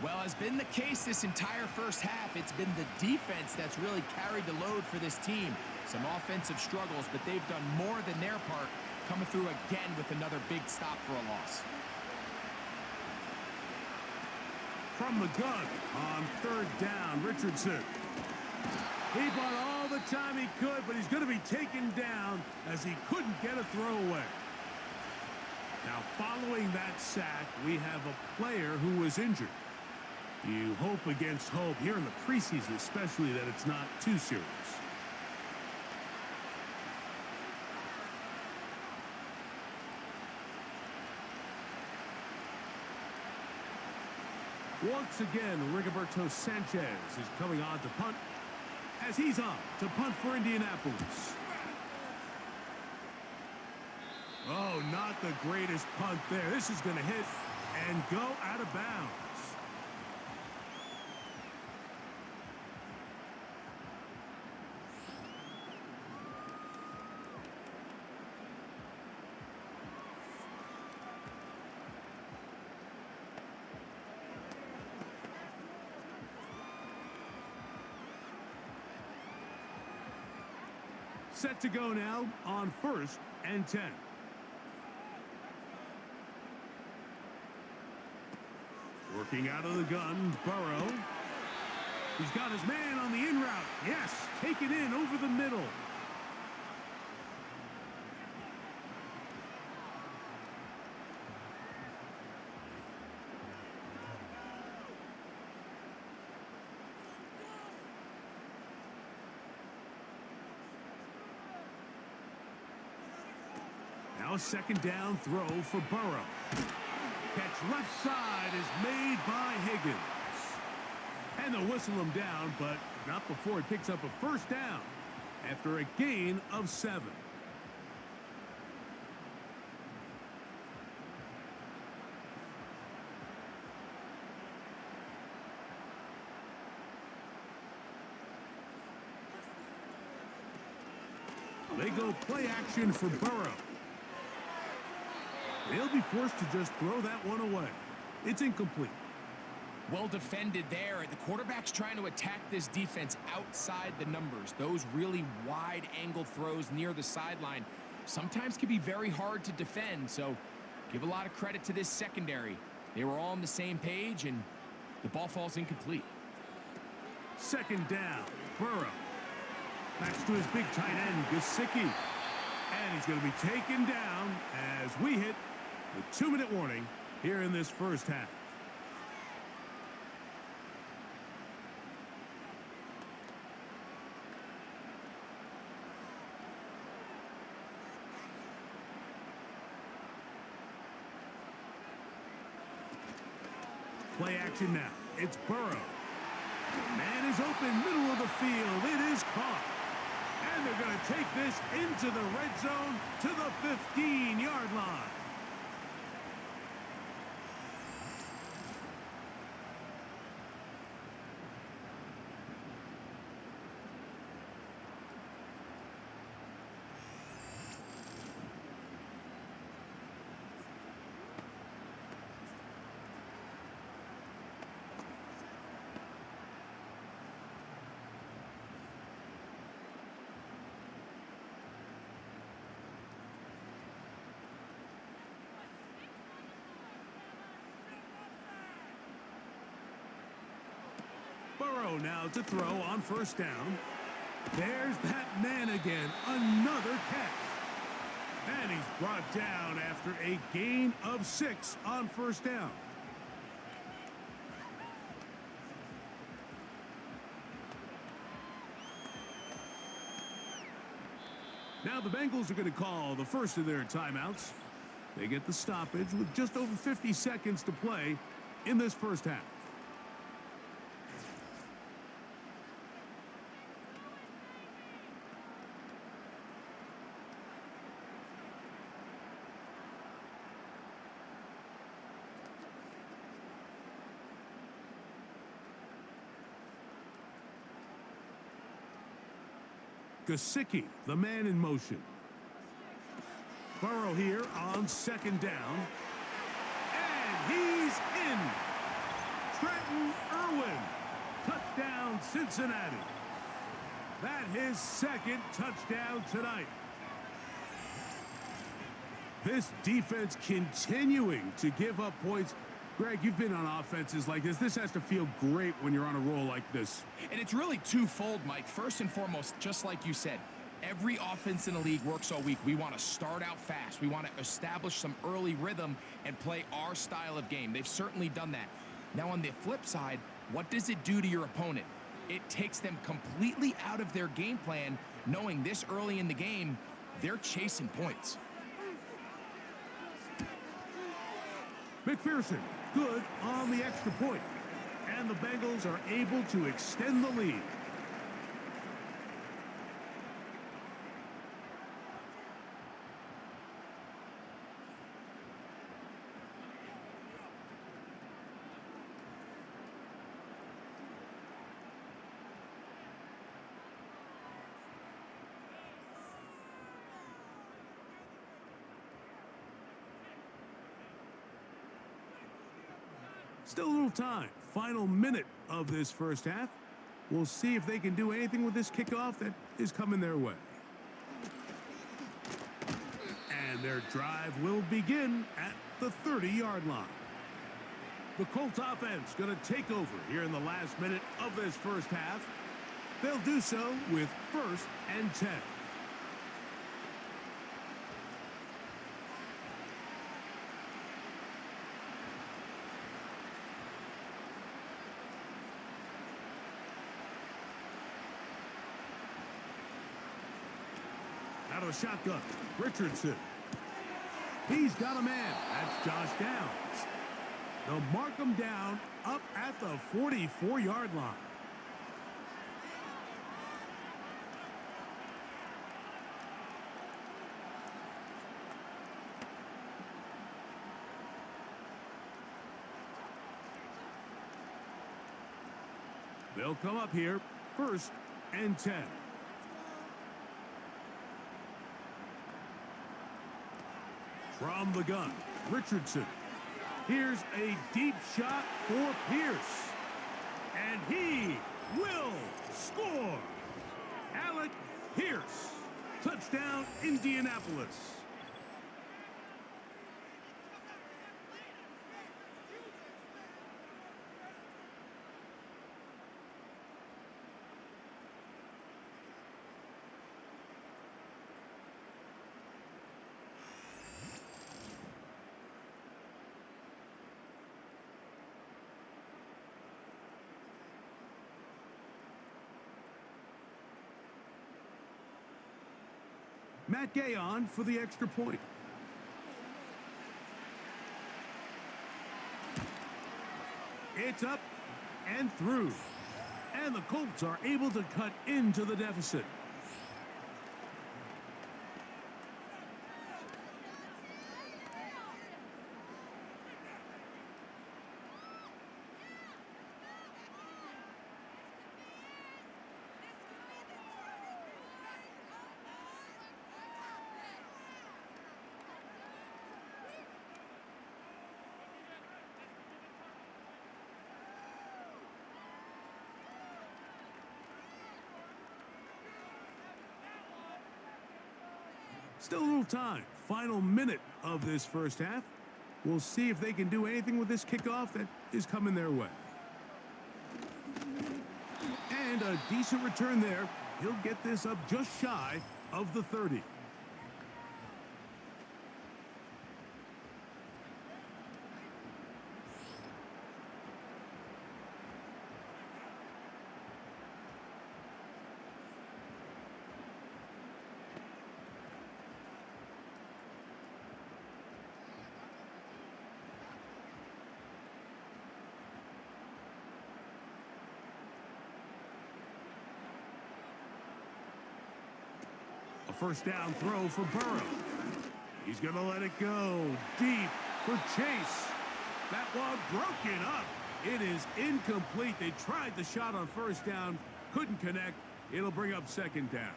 Well, has been the case this entire first half. It's been the defense that's really carried the load for this team. Some offensive struggles, but they've done more than their part, coming through again with another big stop for a loss. From the gun on 3rd down, Richardson. He bought all the time he could, but he's going to be taken down as he couldn't get a throwaway. Now, following that sack, we have a player who was injured. You hope against hope here in the preseason, especially, that it's not too serious. Once again, Rigoberto Sanchez is coming on to punt as he's on to punt for Indianapolis. Oh, not the greatest punt there. This is going to hit and go out of bounds. Set to go now on 1st and 10. Working out of the gun, Burrow. He's got his man on the in route. Yes, take it in over the middle. Now a 2nd down throw for Burrow. catch left side is made by Higgins. And they'll whistle him down, but not before he picks up a first down after a gain of 7. They go play action for Burrow. They'll be forced to just throw that one away. It's incomplete. Well defended there. The quarterback's trying to attack this defense outside the numbers. Those really wide angle throws near the sideline sometimes can be very hard to defend. So give a lot of credit to this secondary. They were all on the same page, and the ball falls incomplete. Second down, Burrow. Backs to his big tight end, Gesicki. And he's going to be taken down as we hit the 2-minute warning here in this first half. Play action now. It's Burrow. Man is open, middle of the field. It is caught. And they're going to take this into the red zone to the 15-yard line. Burrow now to throw on first down. There's that man again. Another catch. And he's brought down after a gain of 6 on first down. Now the Bengals are going to call the first of their timeouts. They get the stoppage with just over 50 seconds to play in this first half. Gesicki, the man in motion. Burrow here on second down. And he's in. Trenton Irwin. Touchdown, Cincinnati. That his second touchdown tonight. This defense continuing to give up points. Greg, you've been on offenses like this. This has to feel great when you're on a roll like this. And it's really twofold, Mike. First and foremost, just like you said, every offense in the league works all week. We want to start out fast. We want to establish some early rhythm and play our style of game. They've certainly done that. Now, on the flip side, what does it do to your opponent? It takes them completely out of their game plan, knowing this early in the game, they're chasing points. McPherson, good on the extra point. And the Bengals are able to extend the lead. Still a little time. Final minute of this first half. We'll see if they can do anything with this kickoff that is coming their way. And their drive will begin at the 30-yard line. The Colts offense going to take over here in the last minute of this first half. They'll do so with 1st and 10. Out of the shotgun, Richardson. He's got a man. That's Josh Downs. They'll mark them down up at the 44-yard line. They'll come up here, 1st and 10. From the gun, Richardson. Here's a deep shot for Pierce. And he will score. Alec Pierce. Touchdown, Indianapolis. Matt Gay on for the extra point. It's up and through. And the Colts are able to cut into the deficit. Still a little time. Final minute of this first half. We'll see if they can do anything with this kickoff that is coming their way. And a decent return there. He'll get this up just shy of the 30. A first down throw for Burrow. He's going to let it go deep for Chase. That one broken up. It is incomplete. They tried the shot on first down, couldn't connect. It'll bring up second down.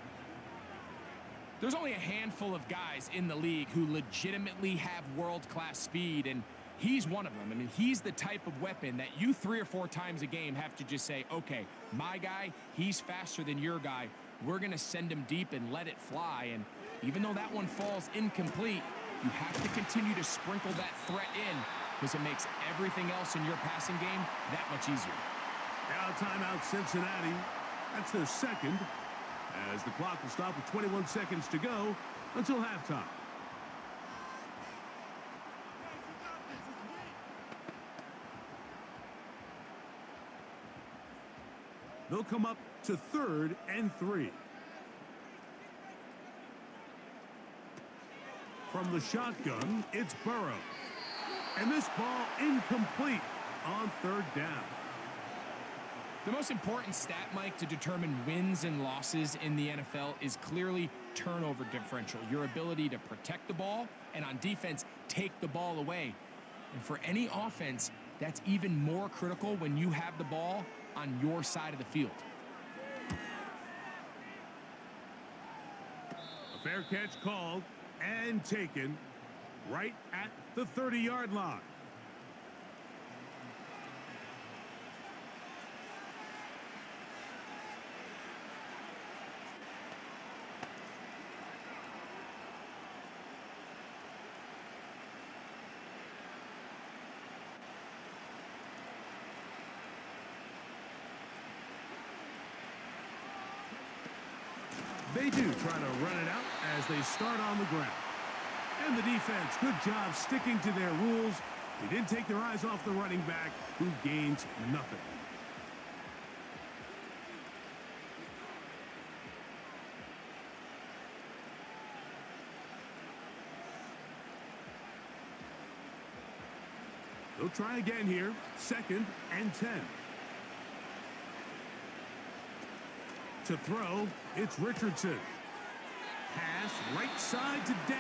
There's only a handful of guys in the league who legitimately have world-class speed, and he's one of them. I mean, he's the type of weapon that you 3 or 4 times a game have to just say, okay, my guy, he's faster than your guy. We're going to send him deep and let it fly. And even though that one falls incomplete, you have to continue to sprinkle that threat in because it makes everything else in your passing game that much easier. Now timeout Cincinnati. That's their second, as the clock will stop with 21 seconds to go until halftime. They'll come up to 3rd and 3. From the shotgun, it's Burrow. And this ball incomplete on 3rd down. The most important stat, Mike, to determine wins and losses in the NFL is clearly turnover differential, your ability to protect the ball and on defense, take the ball away. And for any offense, that's even more critical when you have the ball on your side of the field. A fair catch called and taken right at the 30-yard line. They do try to run it out as they start on the ground. And the defense, good job sticking to their rules. They didn't take their eyes off the running back, who gains nothing. They'll try again here. 2nd and 10. To throw, it's Richardson. Pass right side to Downs.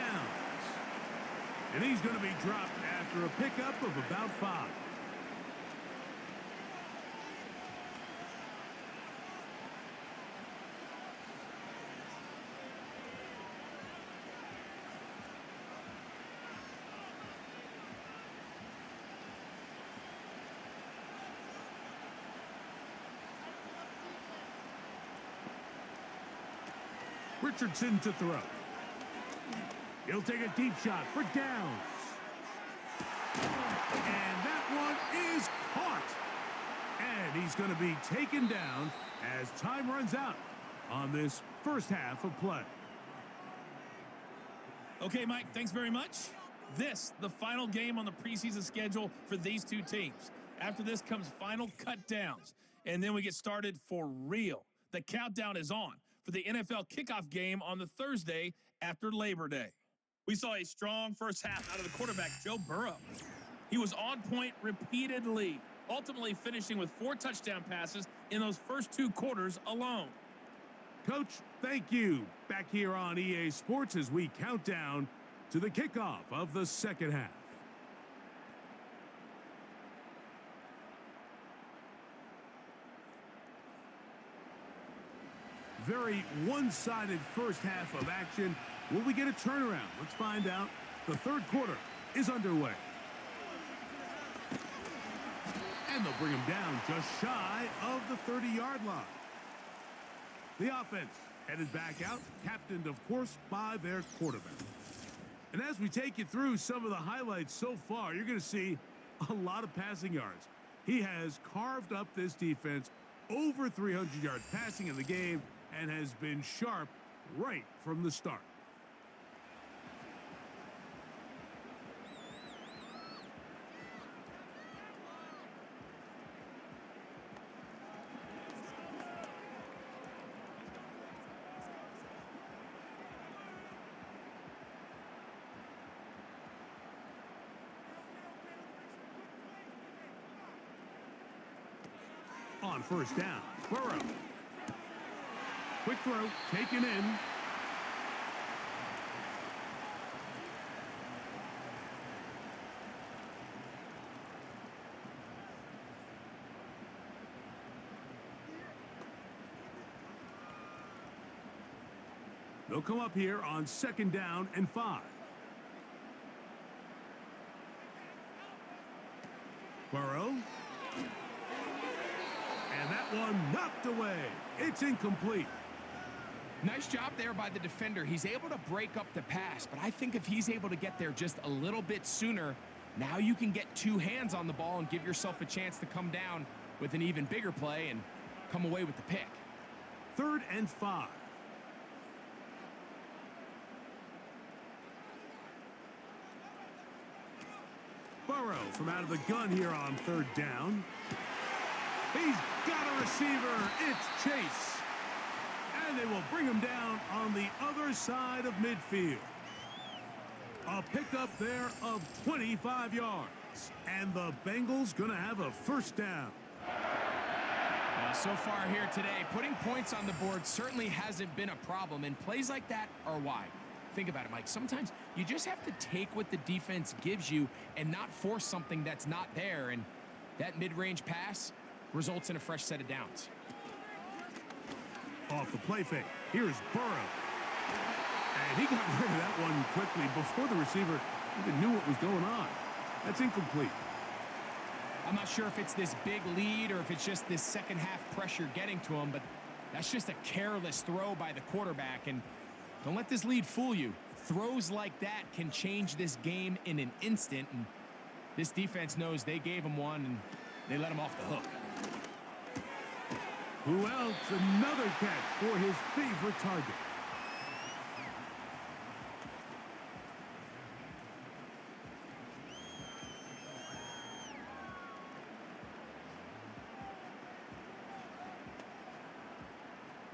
And he's going to be dropped after a pickup of about 5. Richardson to throw. He'll take a deep shot for Downs. And that one is caught. And he's going to be taken down as time runs out on this first half of play. Okay, Mike, thanks very much. This, the final game on the preseason schedule for these two teams. After this comes final cut downs, and then we get started for real. The countdown is on for the NFL kickoff game on the Thursday after Labor Day. We saw a strong first half out of the quarterback, Joe Burrow. He was on point repeatedly, ultimately finishing with 4 touchdown passes in those first 2 quarters alone. Coach, thank you. Back here on EA Sports as we count down to the kickoff of the second half. Very one-sided first half of action. Will we get a turnaround? Let's find out. The third quarter is underway. And they'll bring him down just shy of the 30-yard line. The offense headed back out, captained, of course, by their quarterback. And as we take you through some of the highlights so far, you're going to see a lot of passing yards. He has carved up this defense, over 300 yards passing in the game, and has been sharp right from the start. On first down, Burrow. Quick throw, taken in. They'll come up here on 2nd down and 5. Burrow. And that one knocked away. It's incomplete. Nice job there by the defender. He's able to break up the pass, but I think if he's able to get there just a little bit sooner, now you can get 2 hands on the ball and give yourself a chance to come down with an even bigger play and come away with the pick. 3rd and 5. Burrow from out of the gun here on 3rd down. He's got a receiver. It's Chase. And they will bring him down on the other side of midfield. A pickup there of 25 yards. And the Bengals going to have a first down. So far here today, putting points on the board certainly hasn't been a problem. And plays like that are why. Think about it, Mike. Sometimes you just have to take what the defense gives you and not force something that's not there. And that mid-range pass results in a fresh set of downs. Off the play fake. Here's Burrow. And he got rid of that one quickly before the receiver even knew what was going on. That's incomplete. I'm not sure if it's this big lead or if it's just this second half pressure getting to him, but that's just a careless throw by the quarterback. And don't let this lead fool you. Throws like that can change this game in an instant. And this defense knows they gave him one and they let him off the hook. Who else? Another catch for his favorite target.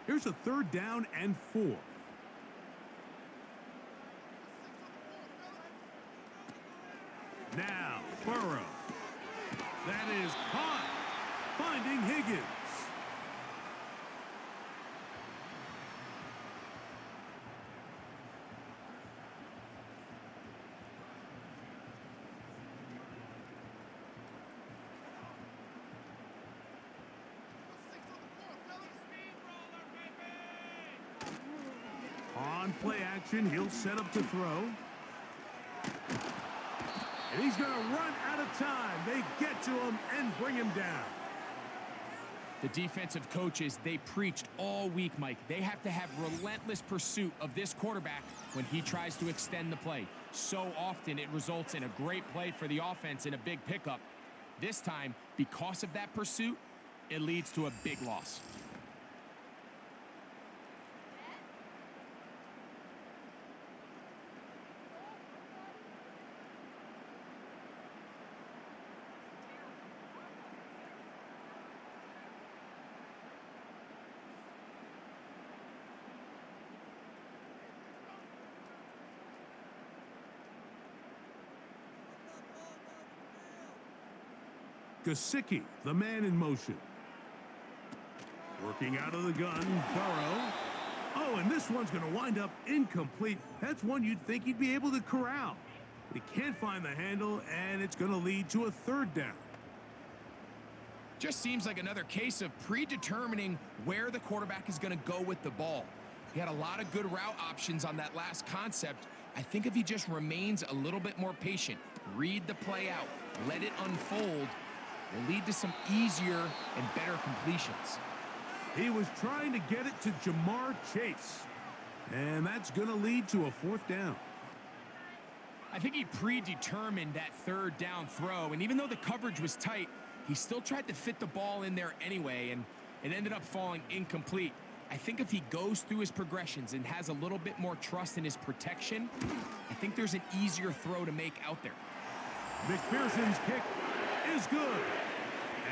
Here's a 3rd down and 4. Now, Burrow. That is caught. Finding Higgins. On play action, he'll set up to throw. And he's going to run out of time. They get to him and bring him down. The defensive coaches, they preached all week, Mike. They have to have relentless pursuit of this quarterback when he tries to extend the play. So often it results in a great play for the offense and a big pickup. This time, because of that pursuit, it leads to a big loss. Gesicki, the man in motion. Working out of the gun, Burrow. Oh, and this one's going to wind up incomplete. That's one you'd think he'd be able to corral. He can't find the handle, and it's going to lead to a third down. Just seems like another case of predetermining where the quarterback is going to go with the ball. He had a lot of good route options on that last concept. I think if he just remains a little bit more patient, read the play out, let it unfold, will lead to some easier and better completions. He was trying to get it to Jamar Chase, and that's going to lead to a fourth down. I think he predetermined that third down throw, and even though the coverage was tight, he still tried to fit the ball in there anyway, and it ended up falling incomplete. I think if he goes through his progressions and has a little bit more trust in his protection, I think there's an easier throw to make out there. McPherson's kick is good.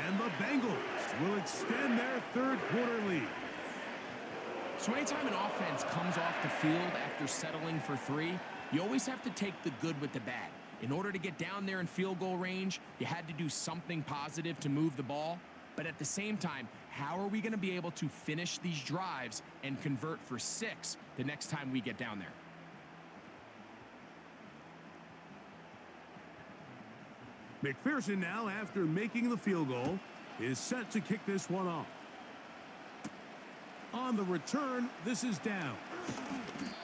And the Bengals will extend their third quarter lead. So anytime an offense comes off the field after settling for three, you always have to take the good with the bad. In order to get down there in field goal range, you had to do something positive to move the ball. But at the same time, how are we going to be able to finish these drives and convert for 6 the next time we get down there? McPherson now, after making the field goal, is set to kick this one off. On the return, this is down.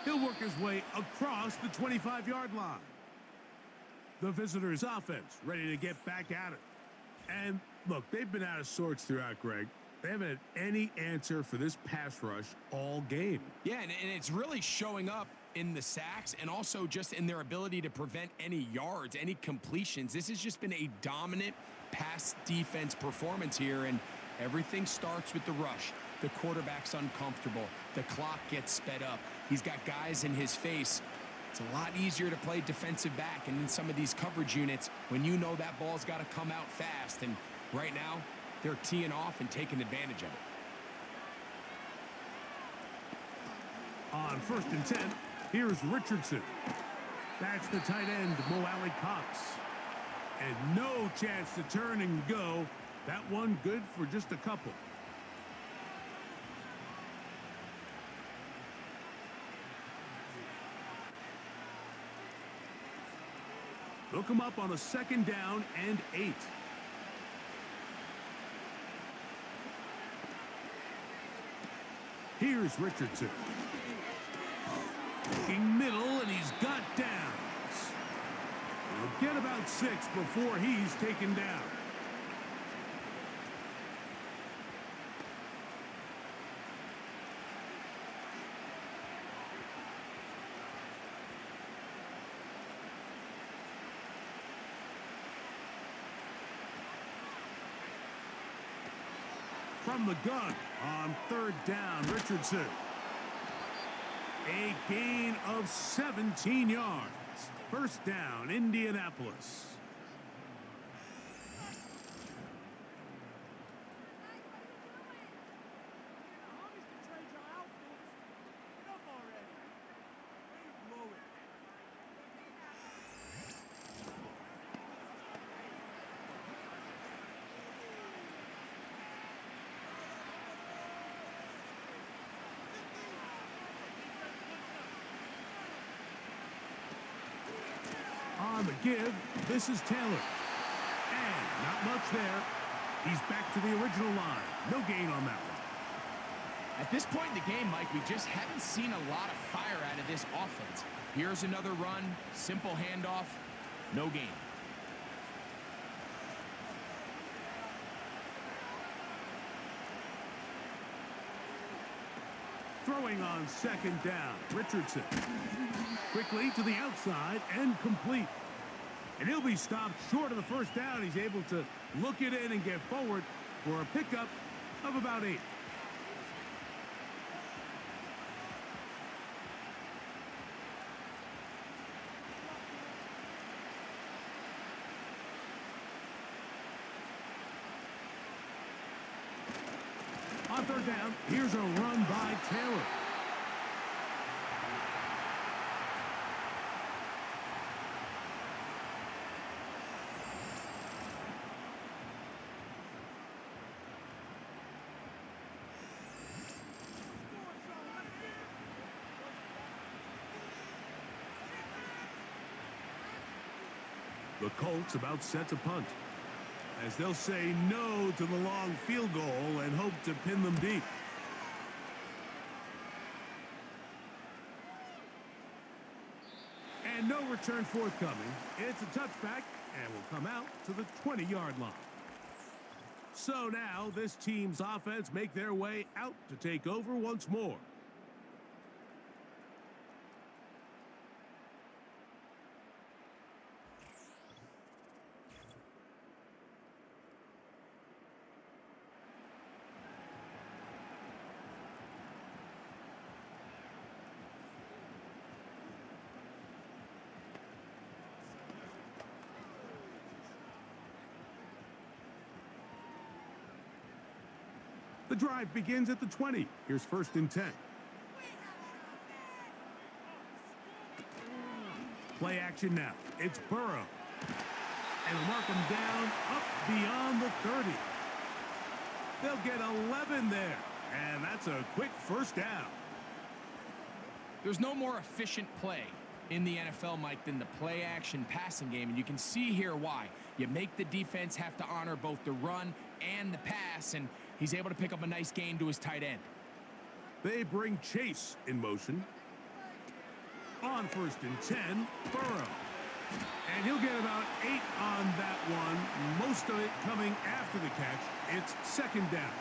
He'll work his way across the 25-yard line. The visitors' offense ready to get back at it. And look, they've been out of sorts throughout, Greg. They haven't had any answer for this pass rush all game. Yeah, and it's really showing up in the sacks and also just in their ability to prevent any yards, any completions. This has just been a dominant pass defense performance here, and everything starts with the rush. The quarterback's uncomfortable. The clock gets sped up. He's got guys in his face. It's a lot easier to play defensive back and in some of these coverage units when you know that ball's got to come out fast, and right now they're teeing off and taking advantage of it. On 1st and 10, here's Richardson. That's the tight end, Mo Alley Cox. And no chance to turn and go. That one good for just a couple. Look him up on a 2nd down and 8. Here's Richardson. Looking middle, and he's got downs. He'll get about 6 before he's taken down. From the gun on 3rd down, Richardson. A gain of 17 yards. 1st down, Indianapolis. On the give, this is Taylor. And not much there. He's back to the original line. No gain on that one. At this point in the game, Mike, we just haven't seen a lot of fire out of this offense. Here's another run, simple handoff, no gain. Throwing on second down, Richardson. Quickly to the outside and complete. And he'll be stopped short of the first down. He's able to look it in and get forward for a pickup of about 8. On third down, here's a run by Taylor. The Colts about set to punt, as they'll say no to the long field goal and hope to pin them deep. And no return forthcoming. It's a touchback and will come out to the 20-yard line. So now this team's offense make their way out to take over once more. The drive begins at the 20. Here's 1st and 10. Play action now. It's Burrow. And they'll mark him down up beyond the 30. They'll get 11 there. And that's a quick first down. There's no more efficient play in the NFL, Mike, than the play action passing game. And you can see here why. You make the defense have to honor both the run and the pass, and he's able to pick up a nice gain to his tight end. They bring Chase in motion. On 1st and 10, Burrow. And he'll get about 8 on that one, most of it coming after the catch. It's 2nd down.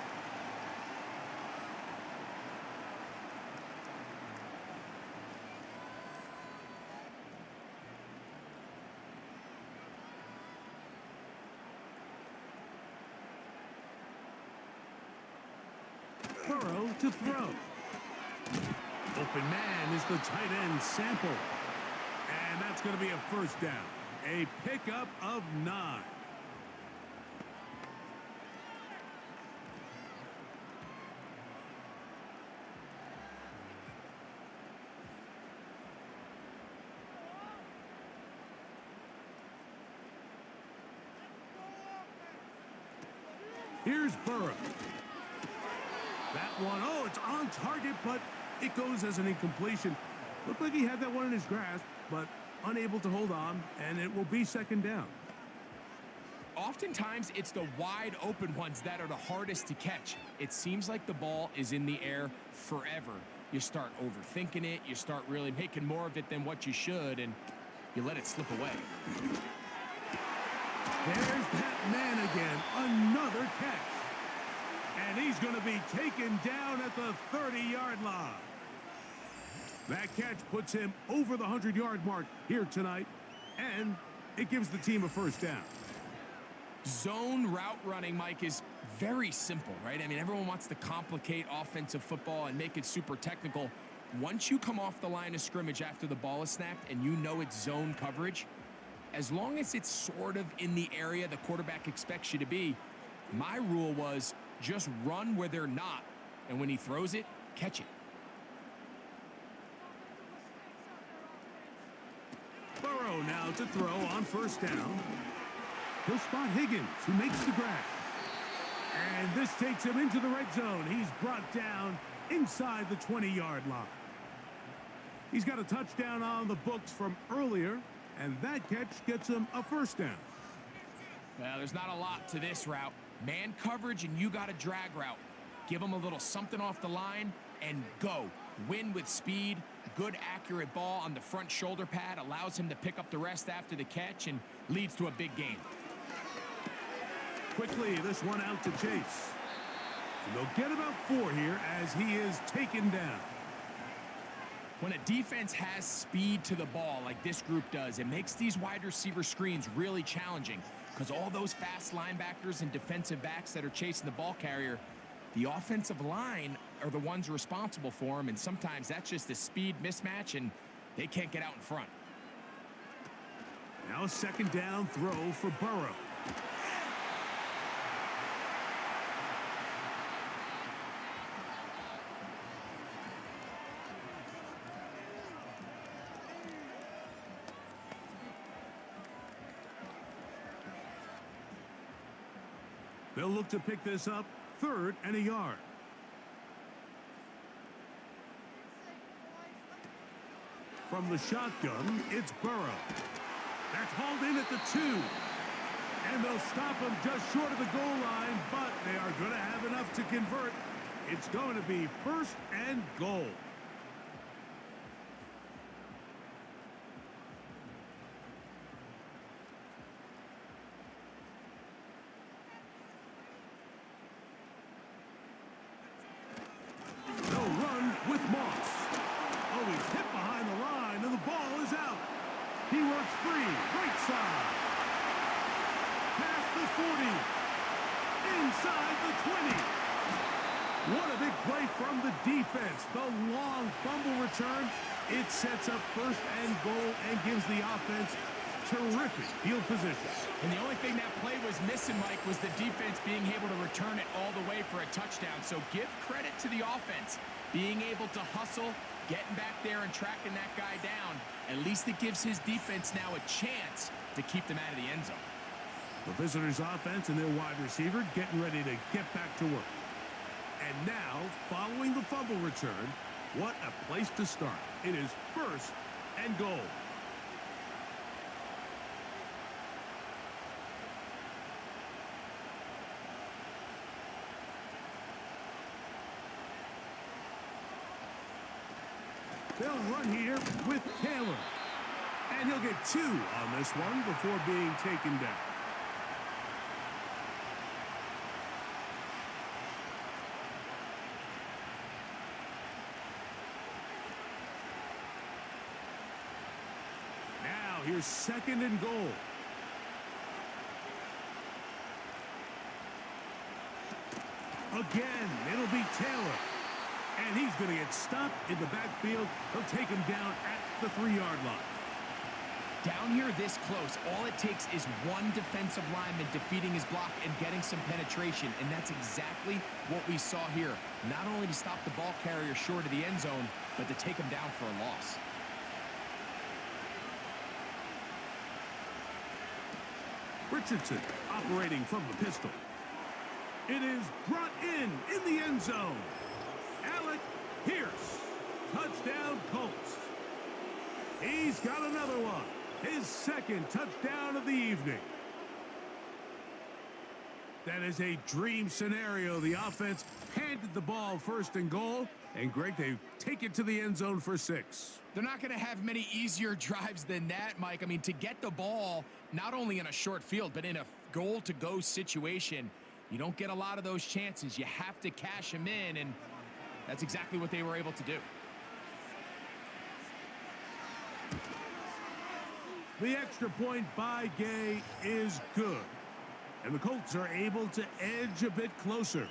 Burrow to throw. Open man is the tight end Sample. And that's going to be a first down. A pickup of 9. Here's Burrow. That one, oh, it's on target, but it goes as an incompletion. Looked like he had that one in his grasp, but unable to hold on, and it will be 2nd down. Oftentimes, it's the wide open ones that are the hardest to catch. It seems like the ball is in the air forever. You start overthinking it, you start really making more of it than what you should, and you let it slip away. There's that man again, another catch. And he's going to be taken down at the 30-yard line. That catch puts him over the 100-yard mark here tonight, and it gives the team a first down. Zone route running, Mike, is very simple, right? I mean, everyone wants to complicate offensive football and make it super technical. Once you come off the line of scrimmage after the ball is snapped and you know it's zone coverage, as long as it's sort of in the area the quarterback expects you to be, my rule was just run where they're not, and when he throws it, catch it. Burrow now to throw on 1st down. He'll spot Higgins, who makes the grab. And this takes him into the red zone. He's brought down inside the 20-yard line. He's got a touchdown on the books from earlier, And that catch gets him a first down. Well, there's not a lot to this route. Man coverage, and you got a drag route. Give him a little something off the line and go. Win with speed. Good, accurate ball on the front shoulder pad allows him to pick up the rest after the catch and leads to a big gain. Quickly, this one out to Chase. And they'll get about 4 here as he is taken down. When a defense has speed to the ball like this group does, it makes these wide receiver screens really challenging because all those fast linebackers and defensive backs that are chasing the ball carrier, the offensive line are the ones responsible for them, and sometimes that's just a speed mismatch, and they can't get out in front. Now a second down throw for Burrow. They'll look to pick this up, 3rd and a yard. From the shotgun, it's Burrow. That's hauled in at the 2. And they'll stop him just short of the goal line, but they are going to have enough to convert. It's going to be 1st and goal. With Moss. Oh, he's hit behind the line, and the ball is out. He works free, right side. Past the 40. Inside the 20. What a big play from the defense. The long fumble return. It sets up 1st and goal and gives the offense terrific field position. And the only thing that play was missing, Mike, was the defense being able to return it all the way for a touchdown. So give credit to the offense. Being able to hustle, getting back there and tracking that guy down, at least it gives his defense now a chance to keep them out of the end zone. The visitors' offense and their wide receiver getting ready to get back to work. And now, following the fumble return, what a place to start. It is 1st and goal. They'll run here with Taylor. And he'll get 2 on this one before being taken down. Now here's 2nd and goal. Again, it'll be Taylor. And he's going to get stopped in the backfield. He'll take him down at the 3-yard line. Down here this close, all it takes is one defensive lineman defeating his block and getting some penetration, and that's exactly what we saw here. Not only to stop the ball carrier short of the end zone, but to take him down for a loss. Richardson operating from the pistol. It is brought in the end zone. Alec Pierce, touchdown Colts. He's got another one, his 2nd touchdown of the evening. That is a dream scenario. The offense handed the ball 1st and goal, and Greg, they take it to the end zone for 6. They're not going to have many easier drives than that, Mike. I mean, to get the ball, not only in a short field, but in a goal-to-go situation, you don't get a lot of those chances. You have to cash them in, and that's exactly what they were able to do. The extra point by Gay is good. And the Colts are able to edge a bit closer.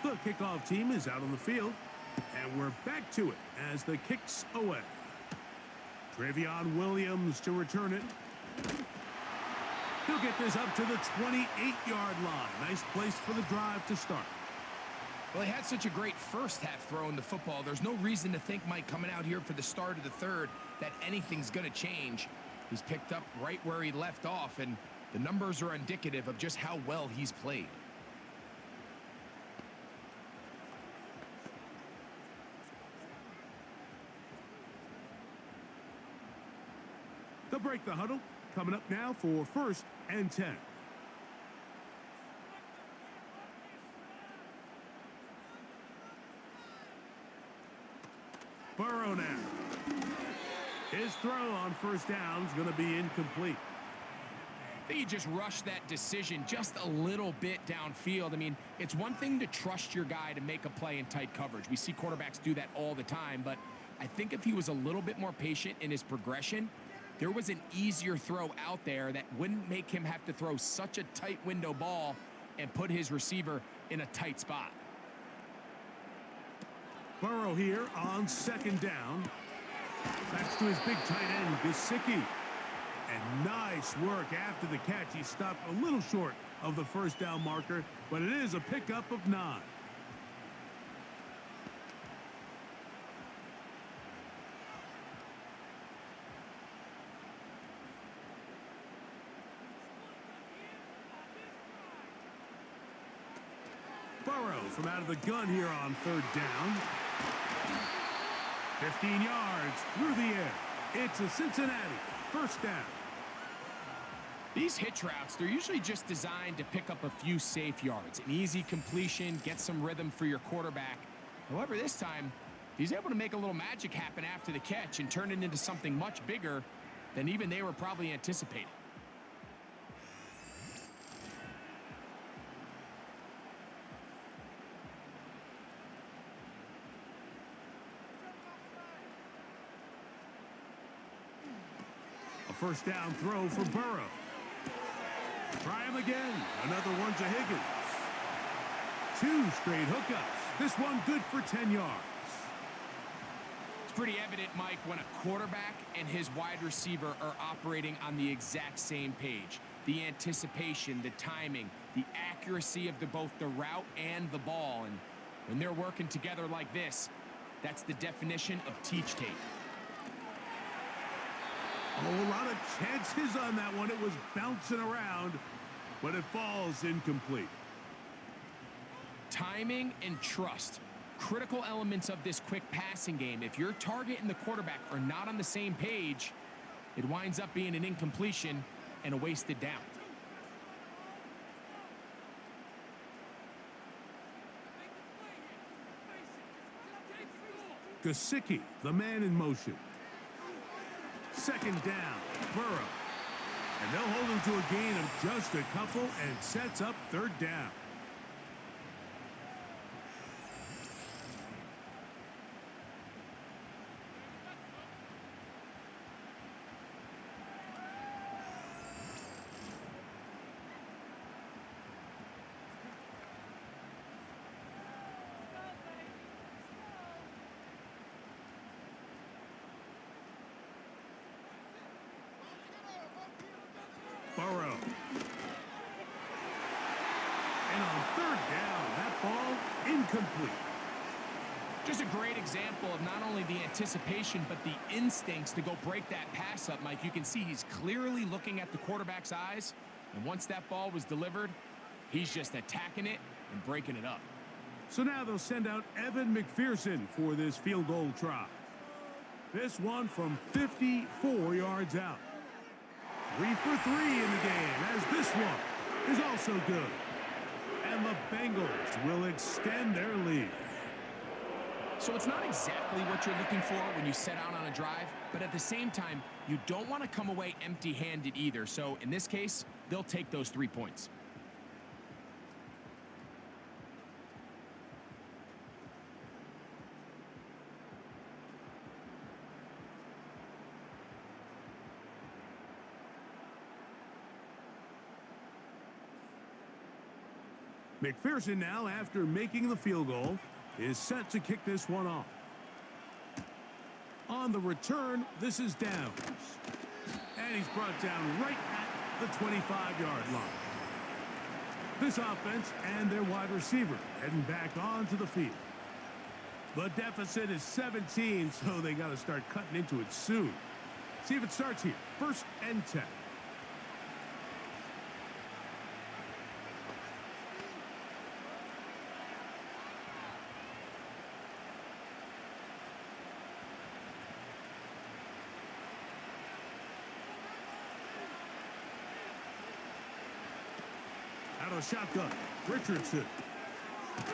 The kickoff team is out on the field, and we're back to it as the kick's away. Travion Williams to return it. He'll get this up to the 28-yard line. Nice place for the drive to start. Well, he had such a great first half throwing the football. There's no reason to think, Mike, coming out here for the start of the third, that anything's going to change. He's picked up right where he left off, and the numbers are indicative of just how well he's played. They'll break the huddle. Coming up now for 1st and 10. Burrow now. His throw on 1st down is going to be incomplete. I think he just rushed that decision just a little bit downfield. I mean, it's one thing to trust your guy to make a play in tight coverage. We see quarterbacks do that all the time, but I think if he was a little bit more patient in his progression, there was an easier throw out there that wouldn't make him have to throw such a tight window ball and put his receiver in a tight spot. Burrow here on 2nd down. That's to his big tight end, Gesicki. And nice work after the catch. He stopped a little short of the 1st down marker, but it is a pickup of 9. Burrow from out of the gun here on 3rd down. 15 yards through the air. It's a Cincinnati 1st down. These hitch routes, they're usually just designed to pick up a few safe yards. An easy completion, get some rhythm for your quarterback. However, this time, he's able to make a little magic happen after the catch and turn it into something much bigger than even they were probably anticipating. A 1st down throw for Burrow. Try him again. Another one to Higgins. 2 straight hookups. This one good for 10 yards. It's pretty evident, Mike, when a quarterback and his wide receiver are operating on the exact same page. The anticipation, the timing, the accuracy of both the route and the ball. And when they're working together like this, that's the definition of teach tape. Oh, a lot of chances on that one. It was bouncing around, but it falls incomplete. Timing and trust, critical elements of this quick passing game. If your target and the quarterback are not on the same page, it winds up being an incompletion and a wasted down. Gesicki, the man in motion. 2nd down, Burrow. And they'll hold him to a gain of just a couple and sets up 3rd down. Burrow. And on 3rd down, that ball incomplete. Just a great example of not only the anticipation, but the instincts to go break that pass up, Mike. You can see he's clearly looking at the quarterback's eyes, and once that ball was delivered, he's just attacking it and breaking it up. So now they'll send out Evan McPherson for this field goal try. This one from 54 yards out. 3 for 3 in the game, as this one is also good. And the Bengals will extend their lead. So it's not exactly what you're looking for when you set out on a drive, but at the same time, you don't want to come away empty-handed either. So in this case, they'll take those 3 points. McPherson now, after making the field goal, is set to kick this one off. On the return, this is downs. And he's brought down right at the 25-yard line. This offense and their wide receiver heading back onto the field. The deficit is 17, so they got to start cutting into it soon. See if it starts here. 1st and 10. Out of the shotgun, Richardson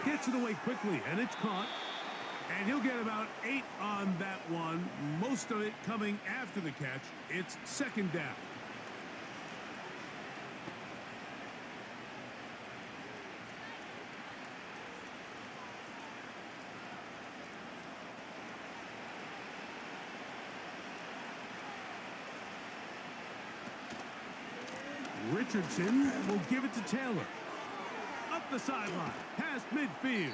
gets it away quickly, and it's caught. And he'll get about 8 on that one, most of it coming after the catch. It's 2nd down. Richardson will give it to Taylor. Up the sideline, past midfield.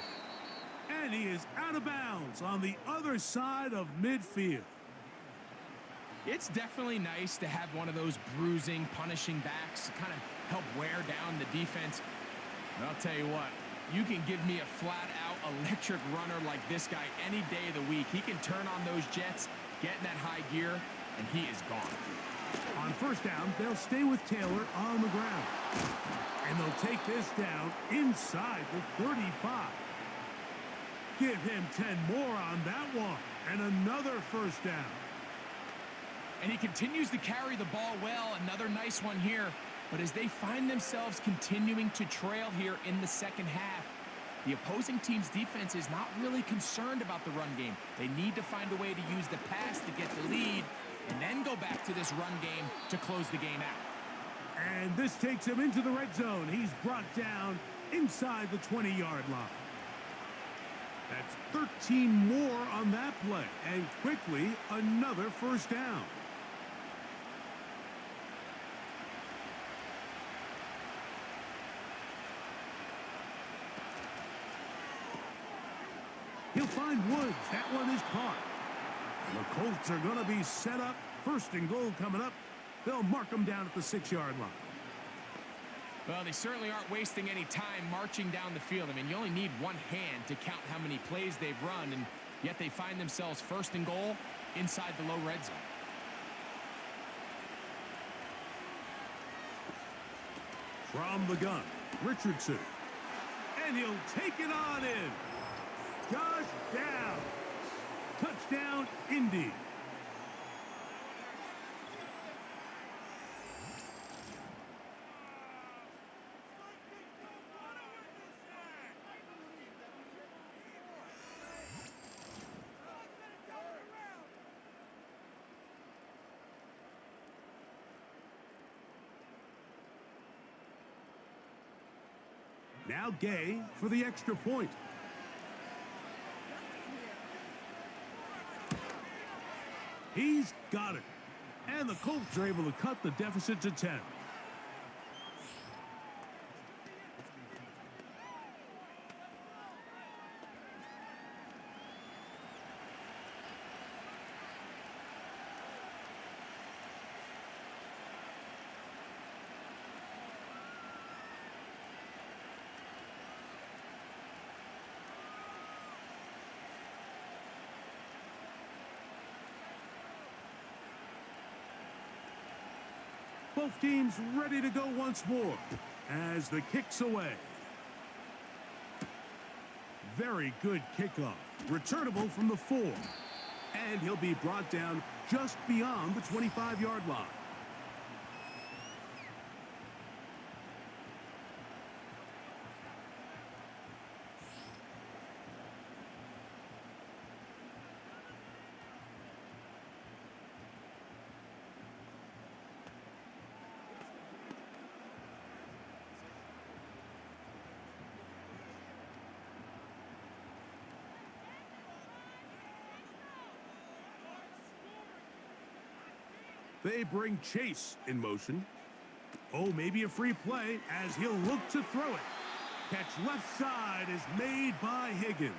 And he is out of bounds on the other side of midfield. It's definitely nice to have one of those bruising, punishing backs to kind of help wear down the defense. But I'll tell you what, you can give me a flat-out electric runner like this guy any day of the week. He can turn on those jets, get in that high gear, and he is gone. On 1st down, they'll stay with Taylor on the ground. And they'll take this down inside the 35. Give him 10 more on that one. And another 1st down. And he continues to carry the ball well. Another nice one here. But as they find themselves continuing to trail here in the 2nd half, the opposing team's defense is not really concerned about the run game. They need to find a way to use the pass to get the lead and then go back to this run game to close the game out. And this takes him into the red zone. He's brought down inside the 20-yard line. That's 13 more on that play. And quickly, another 1st down. He'll find Woods. That one is caught. And the Colts are going to be set up. 1st and goal coming up. They'll mark them down at the 6-yard line. Well, they certainly aren't wasting any time marching down the field. I mean, you only need one hand to count how many plays they've run, and yet they find themselves 1st and goal inside the low red zone. From the gun, Richardson. And he'll take it on in. Josh down. Touchdown, Indy. Now Gay for the extra point. He's got it. And the Colts are able to cut the deficit to 10. Both teams ready to go once more as the kick's away. Very good kickoff. Returnable from the 4. And he'll be brought down just beyond the 25-yard line. They bring Chase in motion. Oh, maybe a free play as he'll look to throw it. Catch left side is made by Higgins.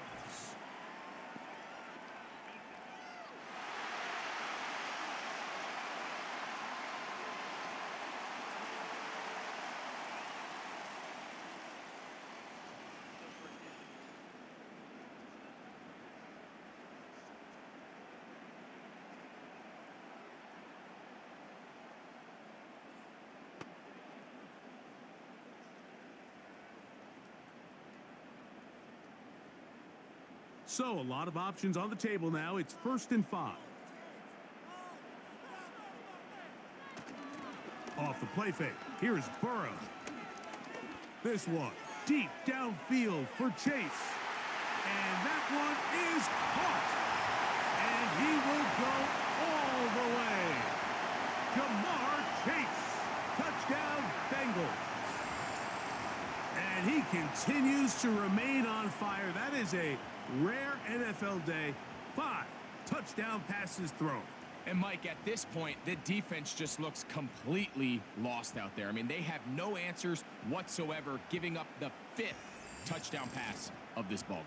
So a lot of options on the table now. It's 1st and 5. Off the play fake. Here's Burrow. This one deep downfield for Chase. And that one is caught. And he will go all the way. Jamar Chase. Touchdown Bengals. And he continues to remain on fire. That is a rare NFL day. 5 touchdown passes thrown. And Mike, at this point, the defense just looks completely lost out there. I mean, they have no answers whatsoever, giving up the 5th touchdown pass of this ballgame.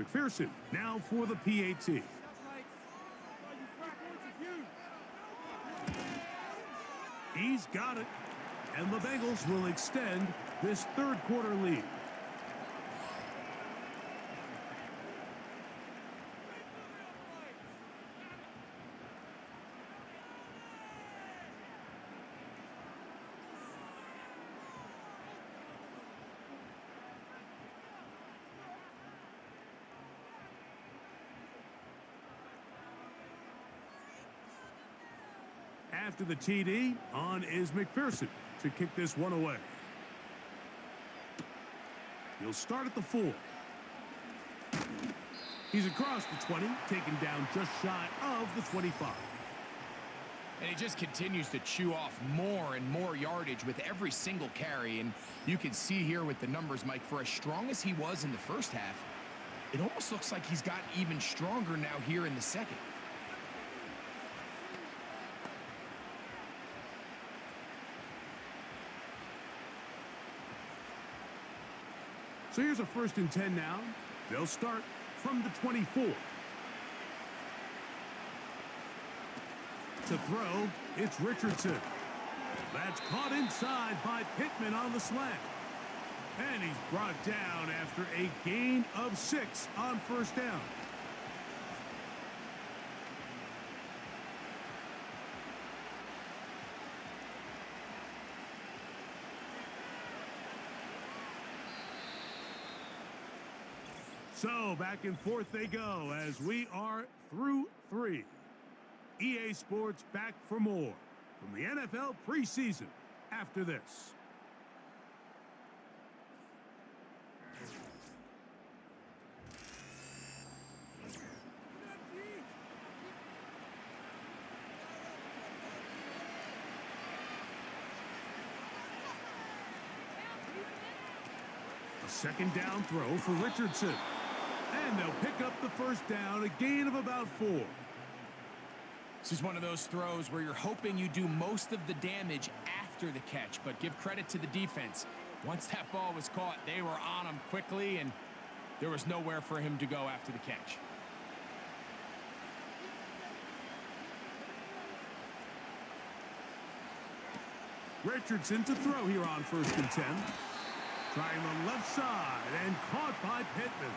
McPherson now for the PAT. He's got it. And the Bengals will extend this 3rd quarter lead. After the TD, on is McPherson to kick this one away. He'll start at the 4. He's across the 20, taken down just shy of the 25. And he just continues to chew off more and more yardage with every single carry. And you can see here with the numbers, Mike, for as strong as he was in the first half, it almost looks like he's gotten even stronger now here in the second. So here's a 1st and 10 now. They'll start from the 24. To throw, it's Richardson. That's caught inside by Pittman on the slant. And he's brought down after a gain of 6 on 1st down. So back and forth they go as we are through 3. EA Sports back for more from the NFL preseason after this. A 2nd down throw for Richardson. And they'll pick up the 1st down, a gain of about 4. This is one of those throws where you're hoping you do most of the damage after the catch, but give credit to the defense. Once that ball was caught, they were on him quickly, and there was nowhere for him to go after the catch. Richardson to throw here on 1st and 10. Trying the left side and caught by Pittman.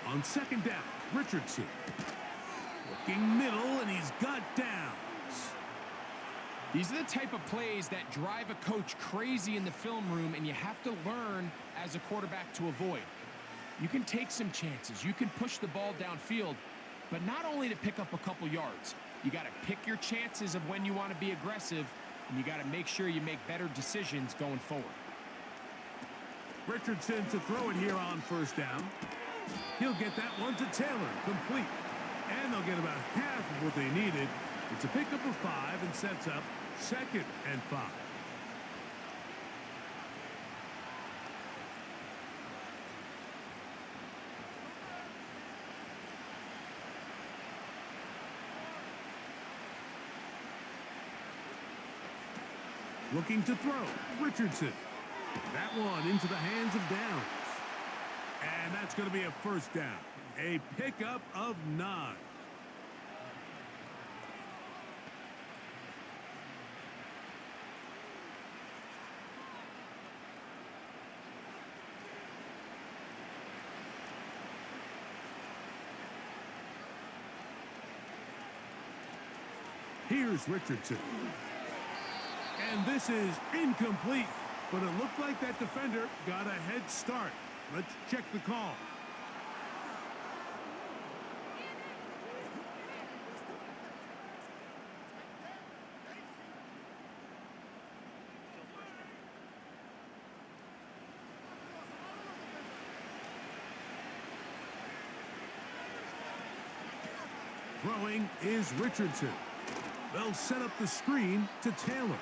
On 2nd down, Richardson. Looking middle, and he's got downs. These are the type of plays that drive a coach crazy in the film room, and you have to learn as a quarterback to avoid. You can take some chances. You can push the ball downfield, but not only to pick up a couple yards. You got to pick your chances of when you want to be aggressive, and you got to make sure you make better decisions going forward. Richardson to throw it here on 1st down. He'll get that one to Taylor, complete. And they'll get about half of what they needed. It's a pickup of 5 and sets up 2nd and 5. Looking to throw, Richardson. That one into the hands of Downs. And that's going to be a 1st down. A pickup of 9. Here's Richardson. And this is incomplete, but it looked like that defender got a head start. Let's check the call. Throwing is Richardson. They'll set up the screen to Taylor.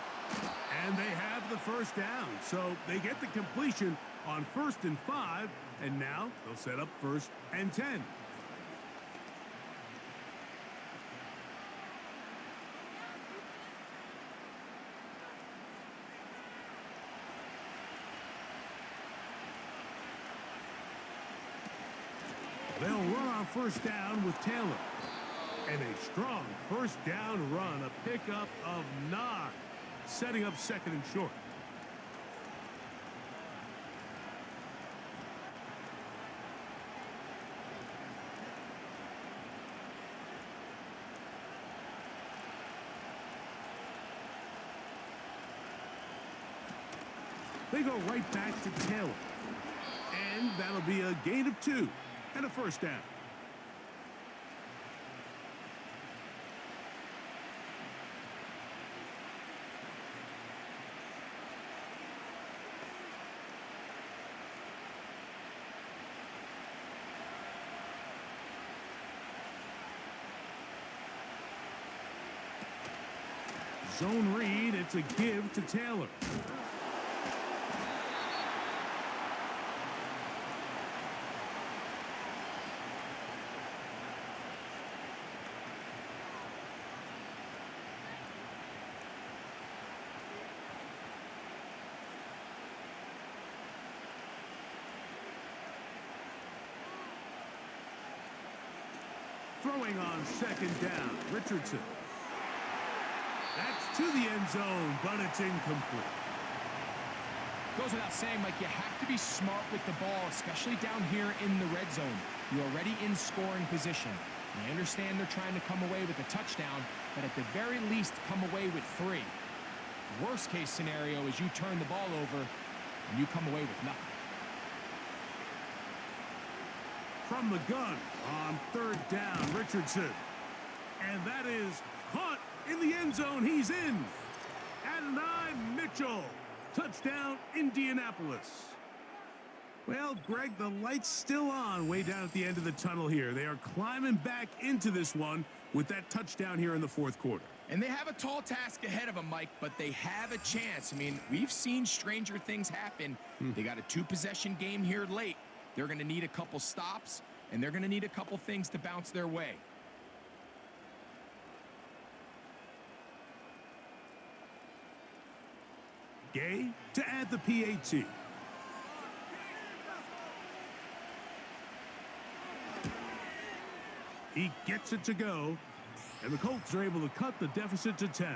And they have the first down, so they get the completion on 1st and 5, and now they'll set up 1st and 10. They'll run on 1st down with Taylor. And a strong 1st down run, a pickup of 9, setting up 2nd and short. They go right back to Taylor. And that'll be a gain of 2 and a 1st down. Zone read, it's a give to Taylor. Throwing on 2nd down, Richardson. That's to the end zone, but it's incomplete. Goes without saying, Mike, you have to be smart with the ball, especially down here in the red zone. You're already in scoring position. I understand they're trying to come away with a touchdown, but at the very least, come away with 3. Worst case scenario is you turn the ball over and you come away with nothing. From the gun on 3rd down, Richardson. And that is caught in the end zone. He's in. Adonai Mitchell. Touchdown, Indianapolis. Well, Greg, the light's still on way down at the end of the tunnel here. They are climbing back into this one with that touchdown here in the 4th quarter. And they have a tall task ahead of them, Mike, but they have a chance. I mean, we've seen stranger things happen. They got a 2-possession game here late. They're going to need a couple stops, and they're going to need a couple things to bounce their way. Gay to add the PAT. He gets it to go, and the Colts are able to cut the deficit to 10.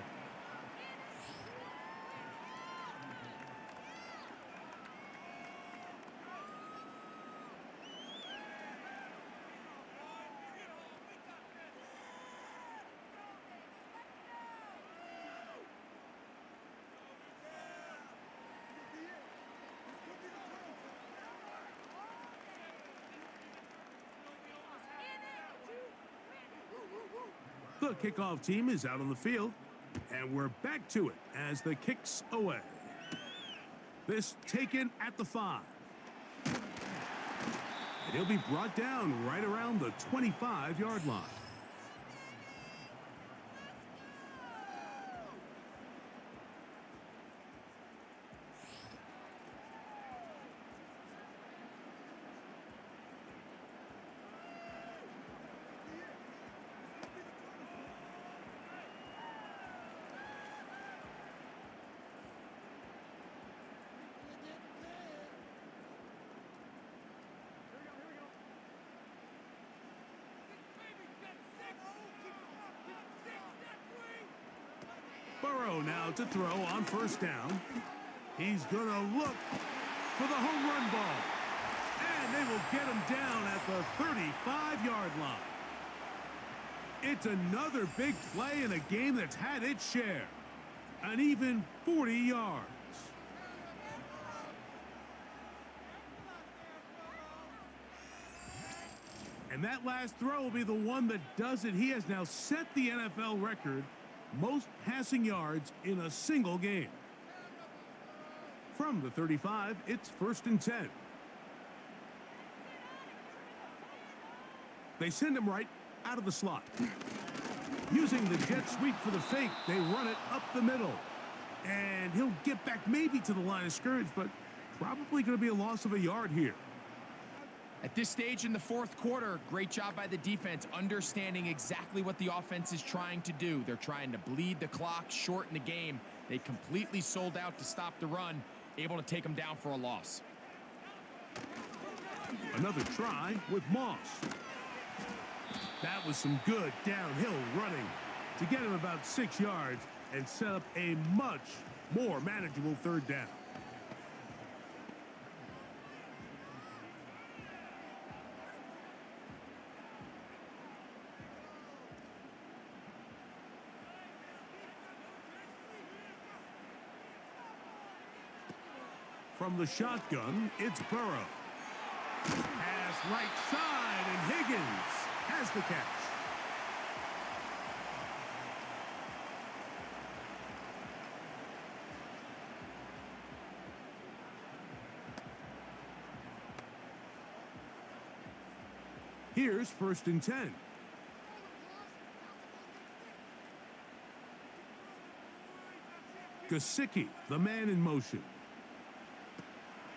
The kickoff team is out on the field, and we're back to it as the kick's away. This taken at the 5. And he'll be brought down right around the 25-yard line. now to throw on first down. He's going to look for the home run ball. And they will get him down at the 35-yard line. It's another big play in a game that's had its share. An even 40 yards. And that last throw will be the one that does it. He has now set the NFL record, most passing yards in a single game. From the 35, it's 1st and 10. They send him right out of the slot. Using the jet sweep for the fake, they run it up the middle. And he'll get back maybe to the line of scrimmage, but probably going to be a loss of a yard here. At this stage in the fourth quarter, great job by the defense, understanding exactly what the offense is trying to do. They're trying to bleed the clock, shorten the game. They completely sold out to stop the run, able to take them down for a loss. Another try with Moss. That was some good downhill running to get him about 6 yards and set up a much more manageable third down. From the shotgun, it's Burrow. Pass right side, and Higgins has the catch. Here's 1st and 10. Gesicki, the man in motion.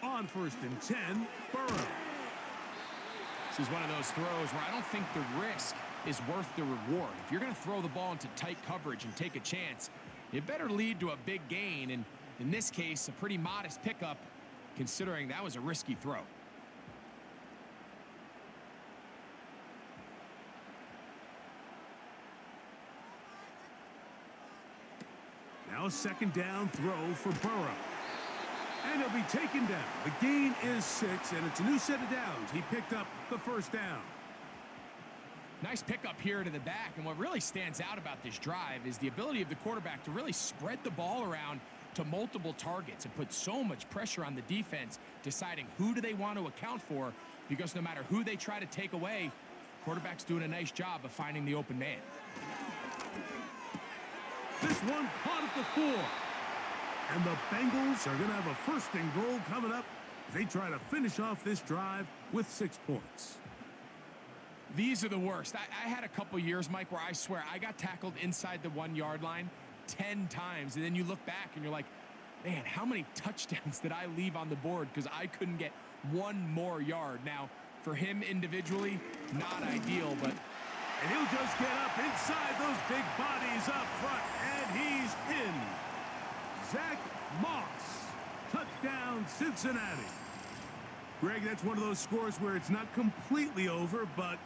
On 1st and 10, Burrow. This is one of those throws where I don't think the risk is worth the reward. If you're going to throw the ball into tight coverage and take a chance, it better lead to a big gain, and in this case, a pretty modest pickup, considering that was a risky throw. Now a 2nd down throw for Burrow. And he'll be taken down. The gain is 6, and it's a new set of downs. He picked up the 1st down. Nice pickup here to the back, and what really stands out about this drive is the ability of the quarterback to really spread the ball around to multiple targets and put so much pressure on the defense, deciding who do they want to account for, because no matter who they try to take away, the quarterback's doing a nice job of finding the open man. This one caught at the 4. And the Bengals are going to have a 1st and goal coming up. They try to finish off this drive with 6 points. These are the worst. I had a couple years, Mike, where I swear I got tackled inside the 1-yard line 10 times. And then you look back and you're like, man, how many touchdowns did I leave on the board because I couldn't get one more yard? Now, for him individually, not ideal, but... And he'll just get up inside those big bodies up front, and he's in. Zach Moss, touchdown Cincinnati. Greg, that's one of those scores where it's not completely over, but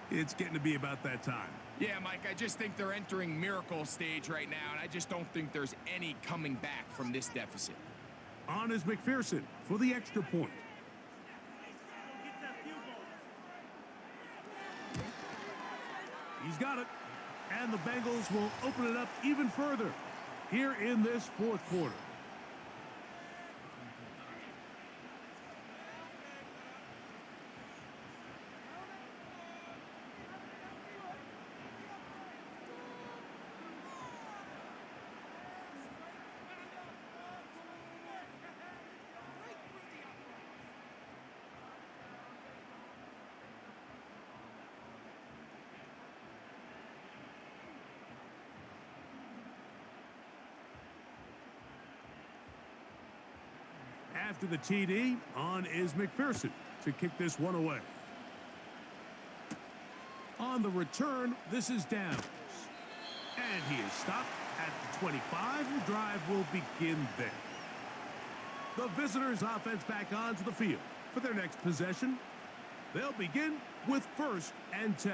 it's getting to be about that time. Yeah, Mike, I just think they're entering miracle stage right now, and I just don't think there's any coming back from this deficit. On is McPherson for the extra point. He's got it, and the Bengals will open it up even further here in this fourth quarter. After the TD, on is McPherson to kick this one away. On the return, this is Downs. And he is stopped at the 25. The drive will begin there. The visitors' offense back onto the field for their next possession. They'll begin with 1st and 10.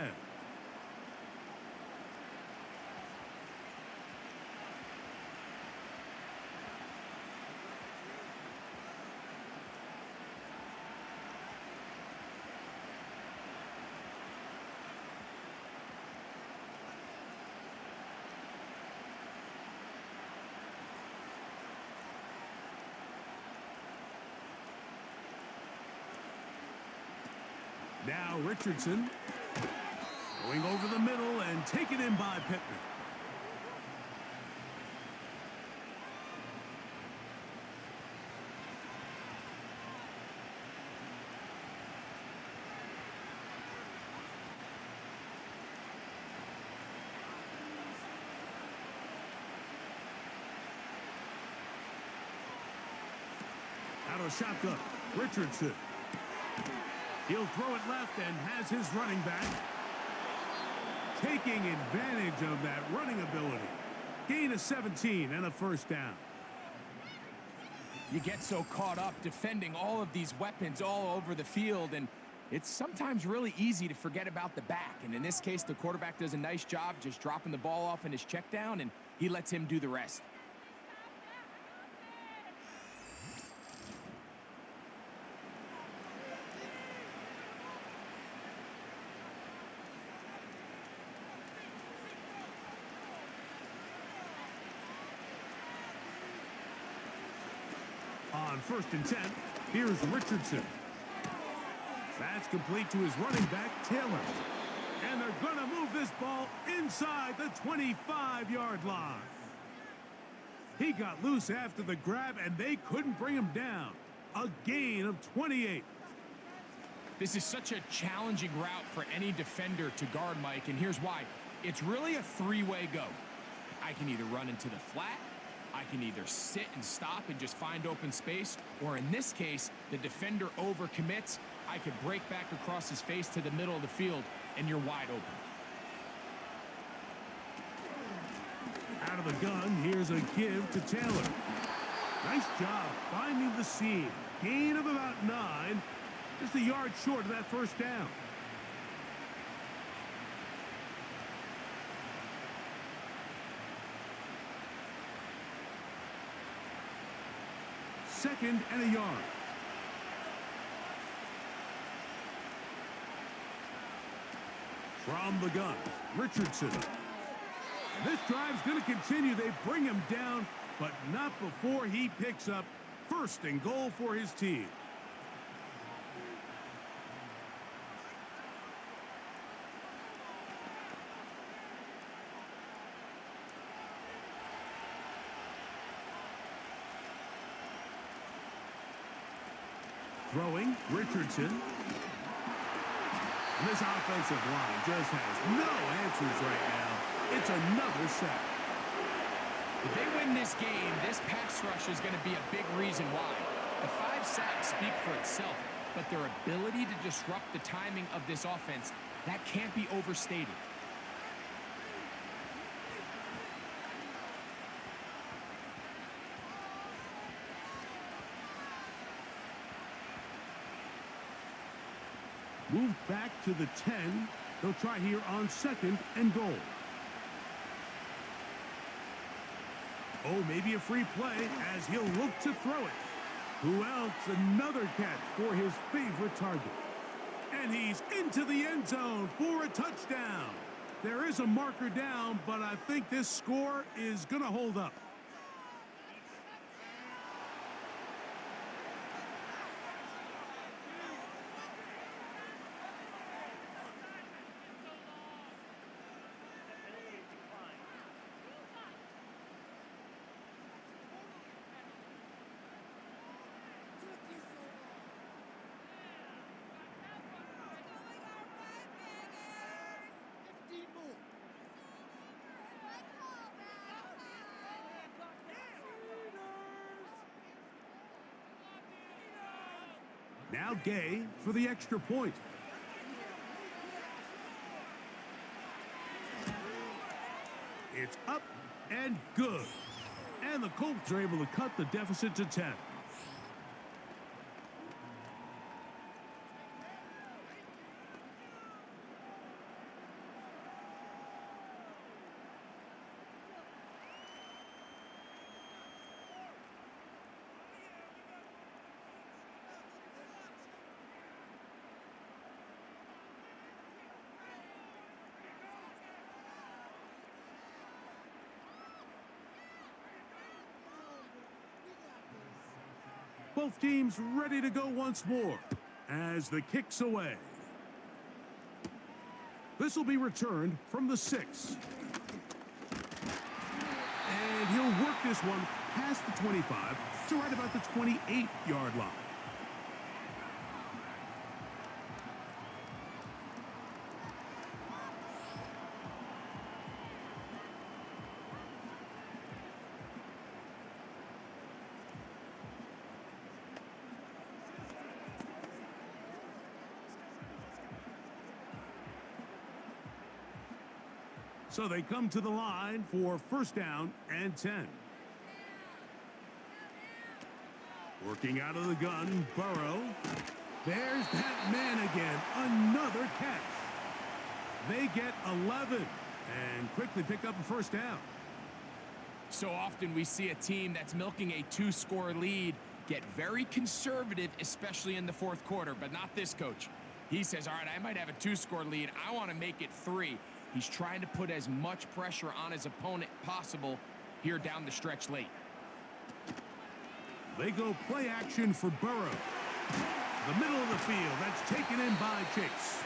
Now Richardson going over the middle and taken in by Pittman. Out of shotgun, Richardson. He'll throw it left and has his running back taking advantage of that running ability. Gain of 17 and a first down. You get so caught up defending all of these weapons all over the field, and it's sometimes really easy to forget about the back. And in this case, the quarterback does a nice job just dropping the ball off in his check down, and he lets him do the rest. On 1st and 10, here's Richardson. That's complete to his running back, Taylor. And they're going to move this ball inside the 25-yard line. He got loose after the grab, and they couldn't bring him down. A gain of 28. This is such a challenging route for any defender to guard, Mike, and here's why. It's really a three-way go. I can either run into the flat, I can either sit and stop and just find open space, or in this case, the defender overcommits. I could break back across his face to the middle of the field, and you're wide open. Out of the gun, here's a give to Taylor. Nice job finding the seam. Gain of about 9, just a yard short of that first down. Second and a yard. From the gun, Richardson. And this drive's going to continue. They bring him down, but not before he picks up 1st and goal for his team. Throwing, Richardson. And this offensive line just has no answers right now. It's another sack. If they win this game, this pass rush is going to be a big reason why. The 5 sacks speak for itself, but their ability to disrupt the timing of this offense, that can't be overstated. Moved back to the 10. They'll try here on 2nd and goal. Oh, maybe a free play as he'll look to throw it. Who else? Another catch for his favorite target. And he's into the end zone for a touchdown. There is a marker down, but I think this score is going to hold up. Now Gay for the extra point. It's up and good. And the Colts are able to cut the deficit to 10. Both teams ready to go once more as the kick's away. This will be returned from the 6. And he'll work this one past the 25 to right about the 28-yard line. So they come to the line for first down and 10. Working out of the gun, Burrow. There's that man again. Another catch. They get 11 and quickly pick up a first down. So often we see a team that's milking a 2-score lead get very conservative, especially in the fourth quarter, but not this coach. He says, all right, I might have a 2-score lead. I want to make it 3. He's trying to put as much pressure on his opponent possible here down the stretch late. They go play action for Burrow. The middle of the field, that's taken in by Chase.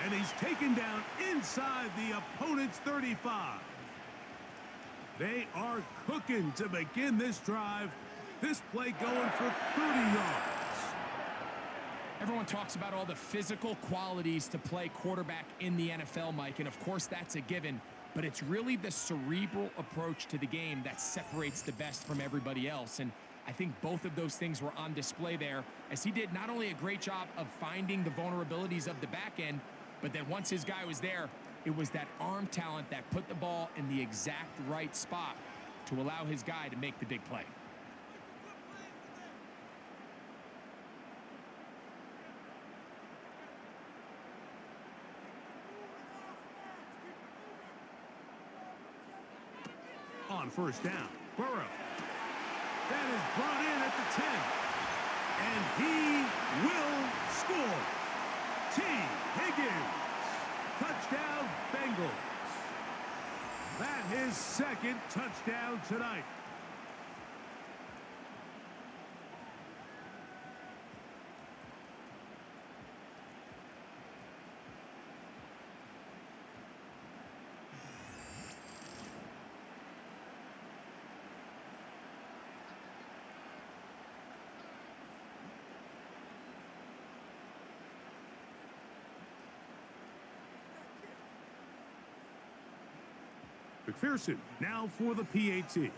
And he's taken down inside the opponent's 35. They are cooking to begin this drive. This play going for 30 yards. Everyone talks about all the physical qualities to play quarterback in the NFL, Mike, and of course that's a given, but it's really the cerebral approach to the game that separates the best from everybody else, and I think both of those things were on display there, as he did not only a great job of finding the vulnerabilities of the back end, but then once his guy was there, it was that arm talent that put the ball in the exact right spot to allow his guy to make the big play. On first down, Burrow. That is brought in at the 10. And he will score. T. Higgins. Touchdown, Bengals. That his second touchdown tonight. McPherson now for the PAT.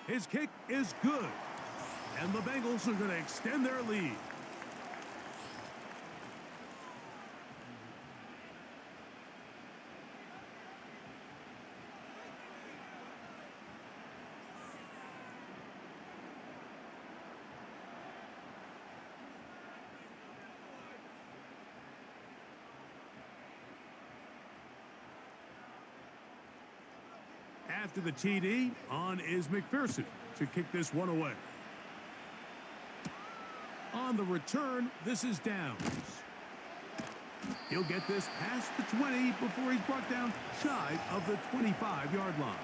His kick is good. And the Bengals are going to extend their lead. After the TD, on is McPherson to kick this one away. On the return, this is Downs. He'll get this past the 20 before he's brought down shy of the 25-yard line.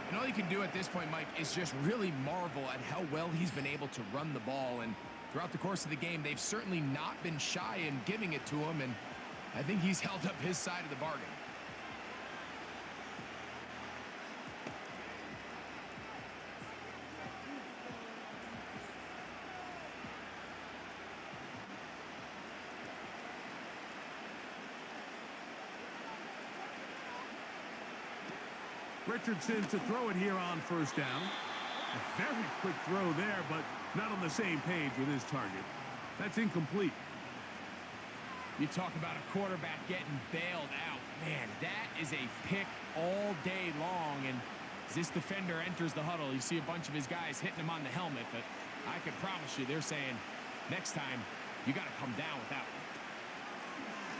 And all you can do at this point, Mike, is just really marvel at how well he's been able to run the ball. And throughout the course of the game, they've certainly not been shy in giving it to him. And I think he's held up his side of the bargain. Richardson to throw it here on first down. A very quick throw there, but not on the same page with his target. That's incomplete. You talk about a quarterback getting bailed out. Man, that is a pick all day long. And as this defender enters the huddle, you see a bunch of his guys hitting him on the helmet. But I can promise you, they're saying, next time, you got to come down with that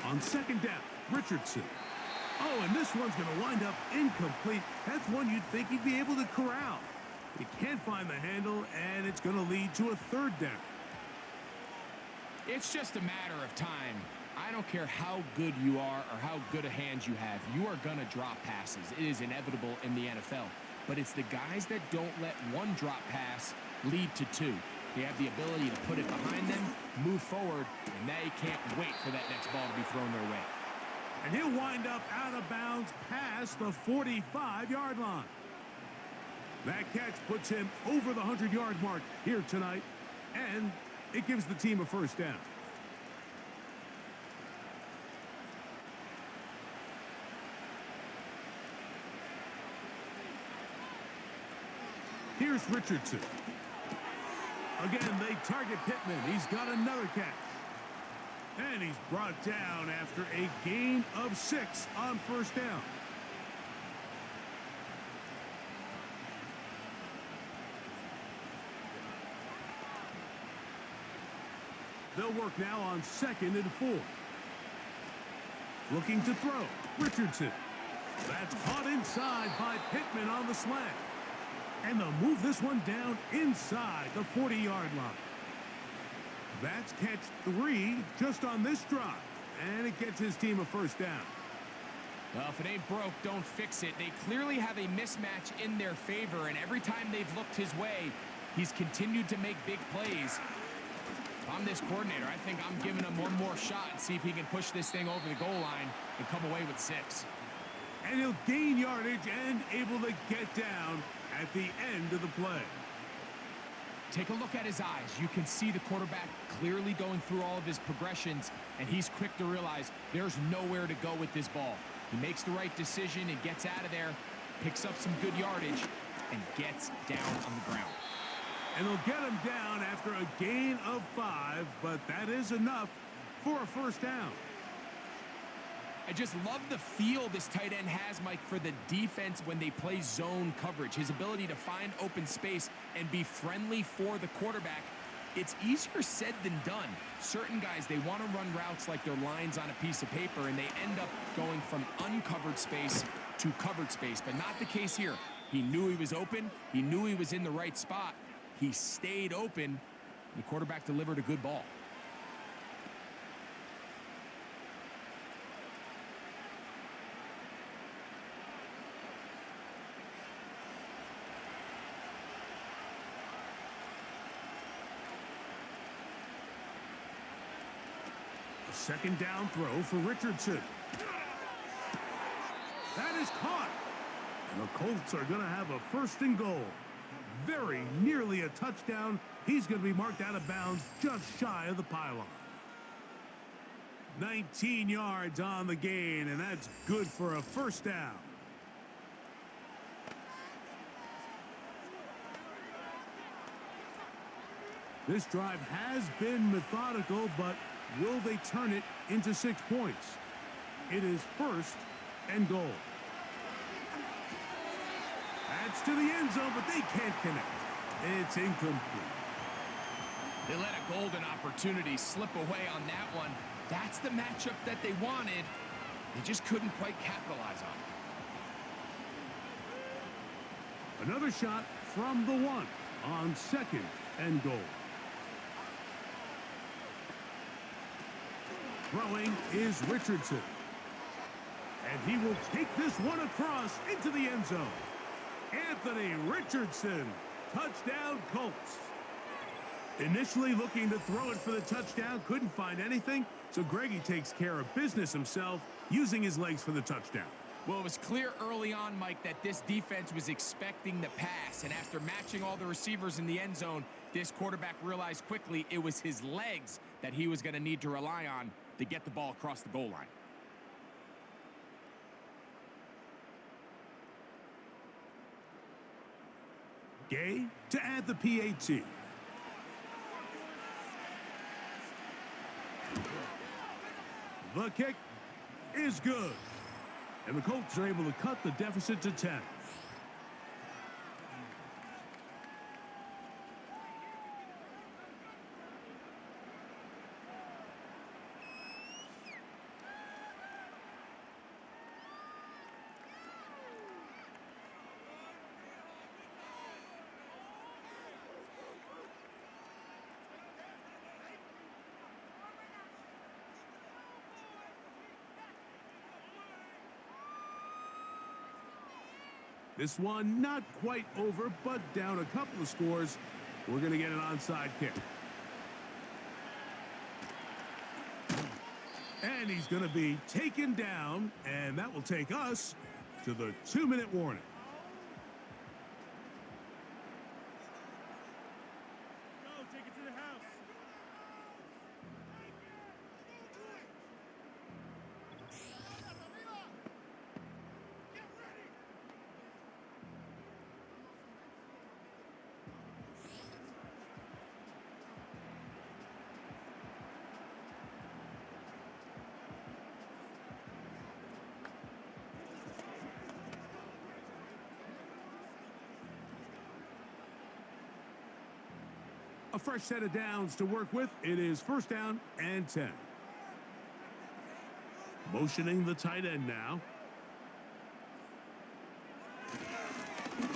one. On second down, Richardson. Oh, and this one's going to wind up incomplete. That's one you'd think he'd be able to corral. He can't find the handle, and it's going to lead to a third down. It's just a matter of time. I don't care how good you are or how good a hand you have. You are going to drop passes. It is inevitable in the NFL. But it's the guys that don't let one drop pass lead to two. They have the ability to put it behind them, move forward, and they can't wait for that next ball to be thrown their way. And he'll wind up out of bounds past the 45-yard line. That catch puts him over the 100-yard mark here tonight, and it gives the team a first down. Here's Richardson. Again, they target Pittman. He's got another catch. And he's brought down after a gain of 6 on first down. They'll work now on 2nd and 4. Looking to throw. Richardson. That's caught inside by Pittman on the slant. And they'll move this one down inside the 40-yard line. That's catch 3 just on this drive. And it gets his team a first down. Well, if it ain't broke, don't fix it. They clearly have a mismatch in their favor, and every time they've looked his way, he's continued to make big plays. If I'm this coordinator, I think I'm giving him one more shot and see if he can push this thing over the goal line and come away with 6. And he'll gain yardage and able to get down at the end of the play. Take a look at his eyes. You can see the quarterback clearly going through all of his progressions, and he's quick to realize there's nowhere to go with this ball. He makes the right decision and gets out of there, picks up some good yardage, and gets down on the ground. And they'll get him down after a gain of 5, but that is enough for a first down. I just love the feel this tight end has, Mike, for the defense when they play zone coverage. His ability to find open space and be friendly for the quarterback. It's easier said than done. Certain guys, they want to run routes like they're lines on a piece of paper, and they end up going from uncovered space to covered space, but not the case here. He knew he was open. He knew he was in the right spot. He stayed open, and the quarterback delivered a good ball. A second down throw for Richardson. That is caught. And the Colts are going to have a first and goal. Very nearly a touchdown. He's going to be marked out of bounds just shy of the pylon. 19 yards on the gain, and that's good for a first down. This drive has been methodical, but will they turn it into 6 points? It is first and goal. That's to the end zone, but they can't connect. It's incomplete. They let a golden opportunity slip away on that one. That's the matchup that they wanted. They just couldn't quite capitalize on it. Another shot from the 1 on 2nd and goal. Throwing is Richardson. And he will take this one across into the end zone. Anthony Richardson, touchdown Colts. Initially looking to throw it for the touchdown, couldn't find anything, so Greggy takes care of business himself, using his legs for the touchdown. Well, it was clear early on, Mike, that this defense was expecting the pass, and after matching all the receivers in the end zone, this quarterback realized quickly it was his legs that he was going to need to rely on to get the ball across the goal line. Gay to add the PAT. The kick is good. And the Colts are able to cut the deficit to 10. This one not quite over, but down a couple of scores. We're going to get an onside kick. And he's going to be taken down, and that will take us to the 2-minute warning. Go, take it to the house. A fresh set of downs to work with. It is 1st down and 10. Motioning the tight end now.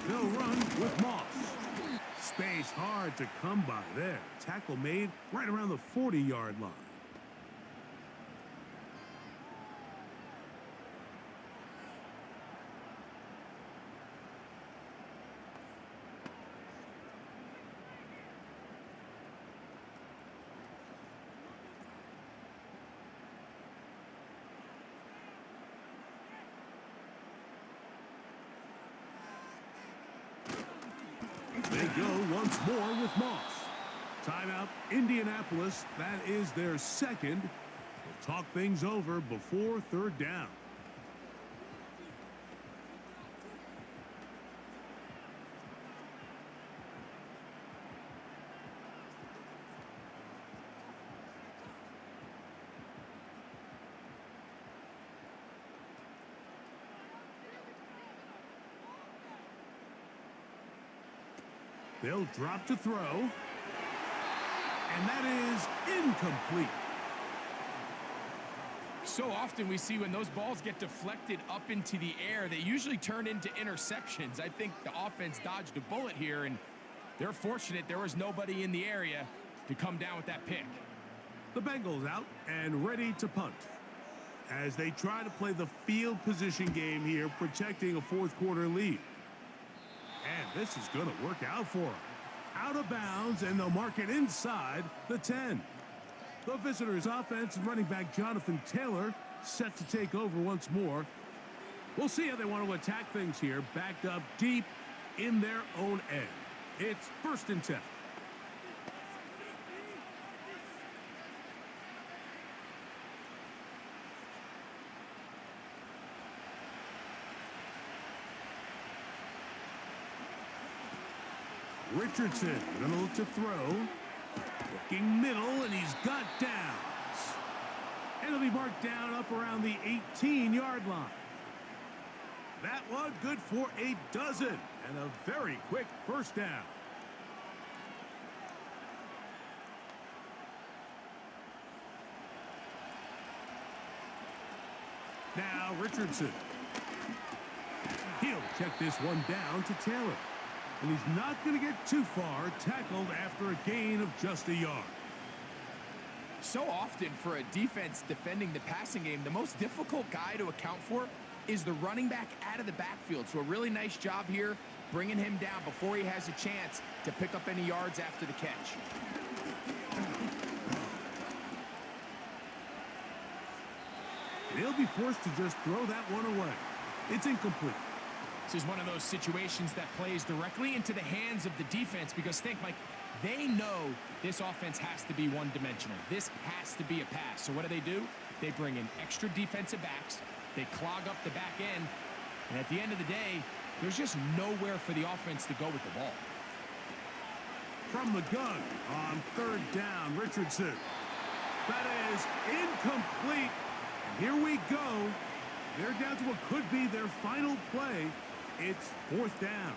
They'll run with Moss. Space hard to come by there. Tackle made right around the 40-yard line. They go once more with Moss. Timeout, Indianapolis. That is their second. We'll talk things over before 3rd down. They'll drop to throw. And that is incomplete. So often we see when those balls get deflected up into the air, they usually turn into interceptions. I think the offense dodged a bullet here, and they're fortunate there was nobody in the area to come down with that pick. The Bengals out and ready to punt as they try to play the field position game here, protecting a 4th quarter lead. And this is going to work out for them. Out of bounds, and they'll mark it inside the 10. The visitors' offense and running back Jonathan Taylor set to take over once more. We'll see how they want to attack things here, backed up deep in their own end. It's 1st and 10. Richardson gonna look to throw. Looking middle, and he's got downs. And it'll be marked down up around the 18-yard line. That one good for a dozen, and a very quick 1st down. Now Richardson. He'll check this one down to Taylor. And he's not going to get too far, tackled after a gain of just a yard. So often for a defense defending the passing game, the most difficult guy to account for is the running back out of the backfield. So a really nice job here bringing him down before he has a chance to pick up any yards after the catch. And he'll be forced to just throw that one away. It's incomplete. This is one of those situations that plays directly into the hands of the defense, because think, Mike, they know this offense has to be one-dimensional. This has to be a pass. So what do? They bring in extra defensive backs. They clog up the back end. And at the end of the day, there's just nowhere for the offense to go with the ball. From the gun on 3rd down, Richardson. That is incomplete. Here we go. They're down to what could be their final play. It's 4th down.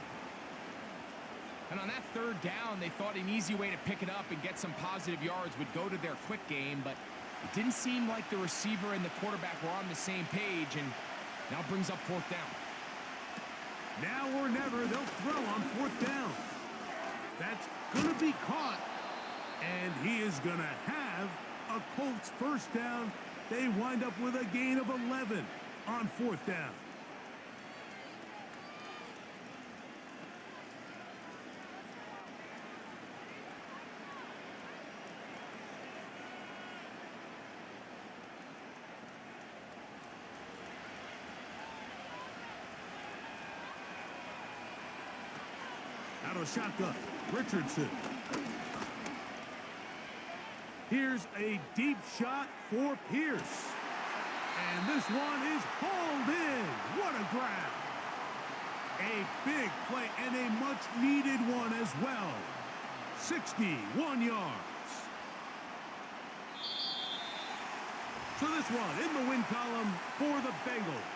And on that 3rd down, they thought an easy way to pick it up and get some positive yards would go to their quick game, but it didn't seem like the receiver and the quarterback were on the same page, and now brings up 4th down. Now or never, they'll throw on 4th down. That's going to be caught, and he is going to have a Colts 1st down. They wind up with a gain of 11 on 4th down. out of shotgun. Richardson. Here's a deep shot for Pierce. And this one is hauled in. What a grab. A big play and a much-needed one as well. 61 yards. So this one in the win column for the Bengals.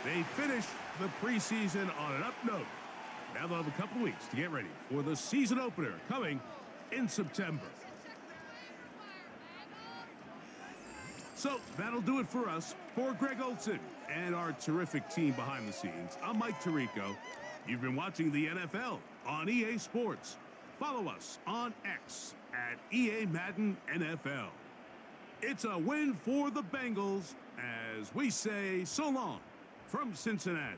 They finish the preseason on an up note. Now they'll have a couple weeks to get ready for the season opener coming in September. So that'll do it for us. For Greg Olson and our terrific team behind the scenes, I'm Mike Tirico. You've been watching the NFL on EA Sports. Follow us on X at EA Madden NFL. It's a win for the Bengals as we say so long from Cincinnati.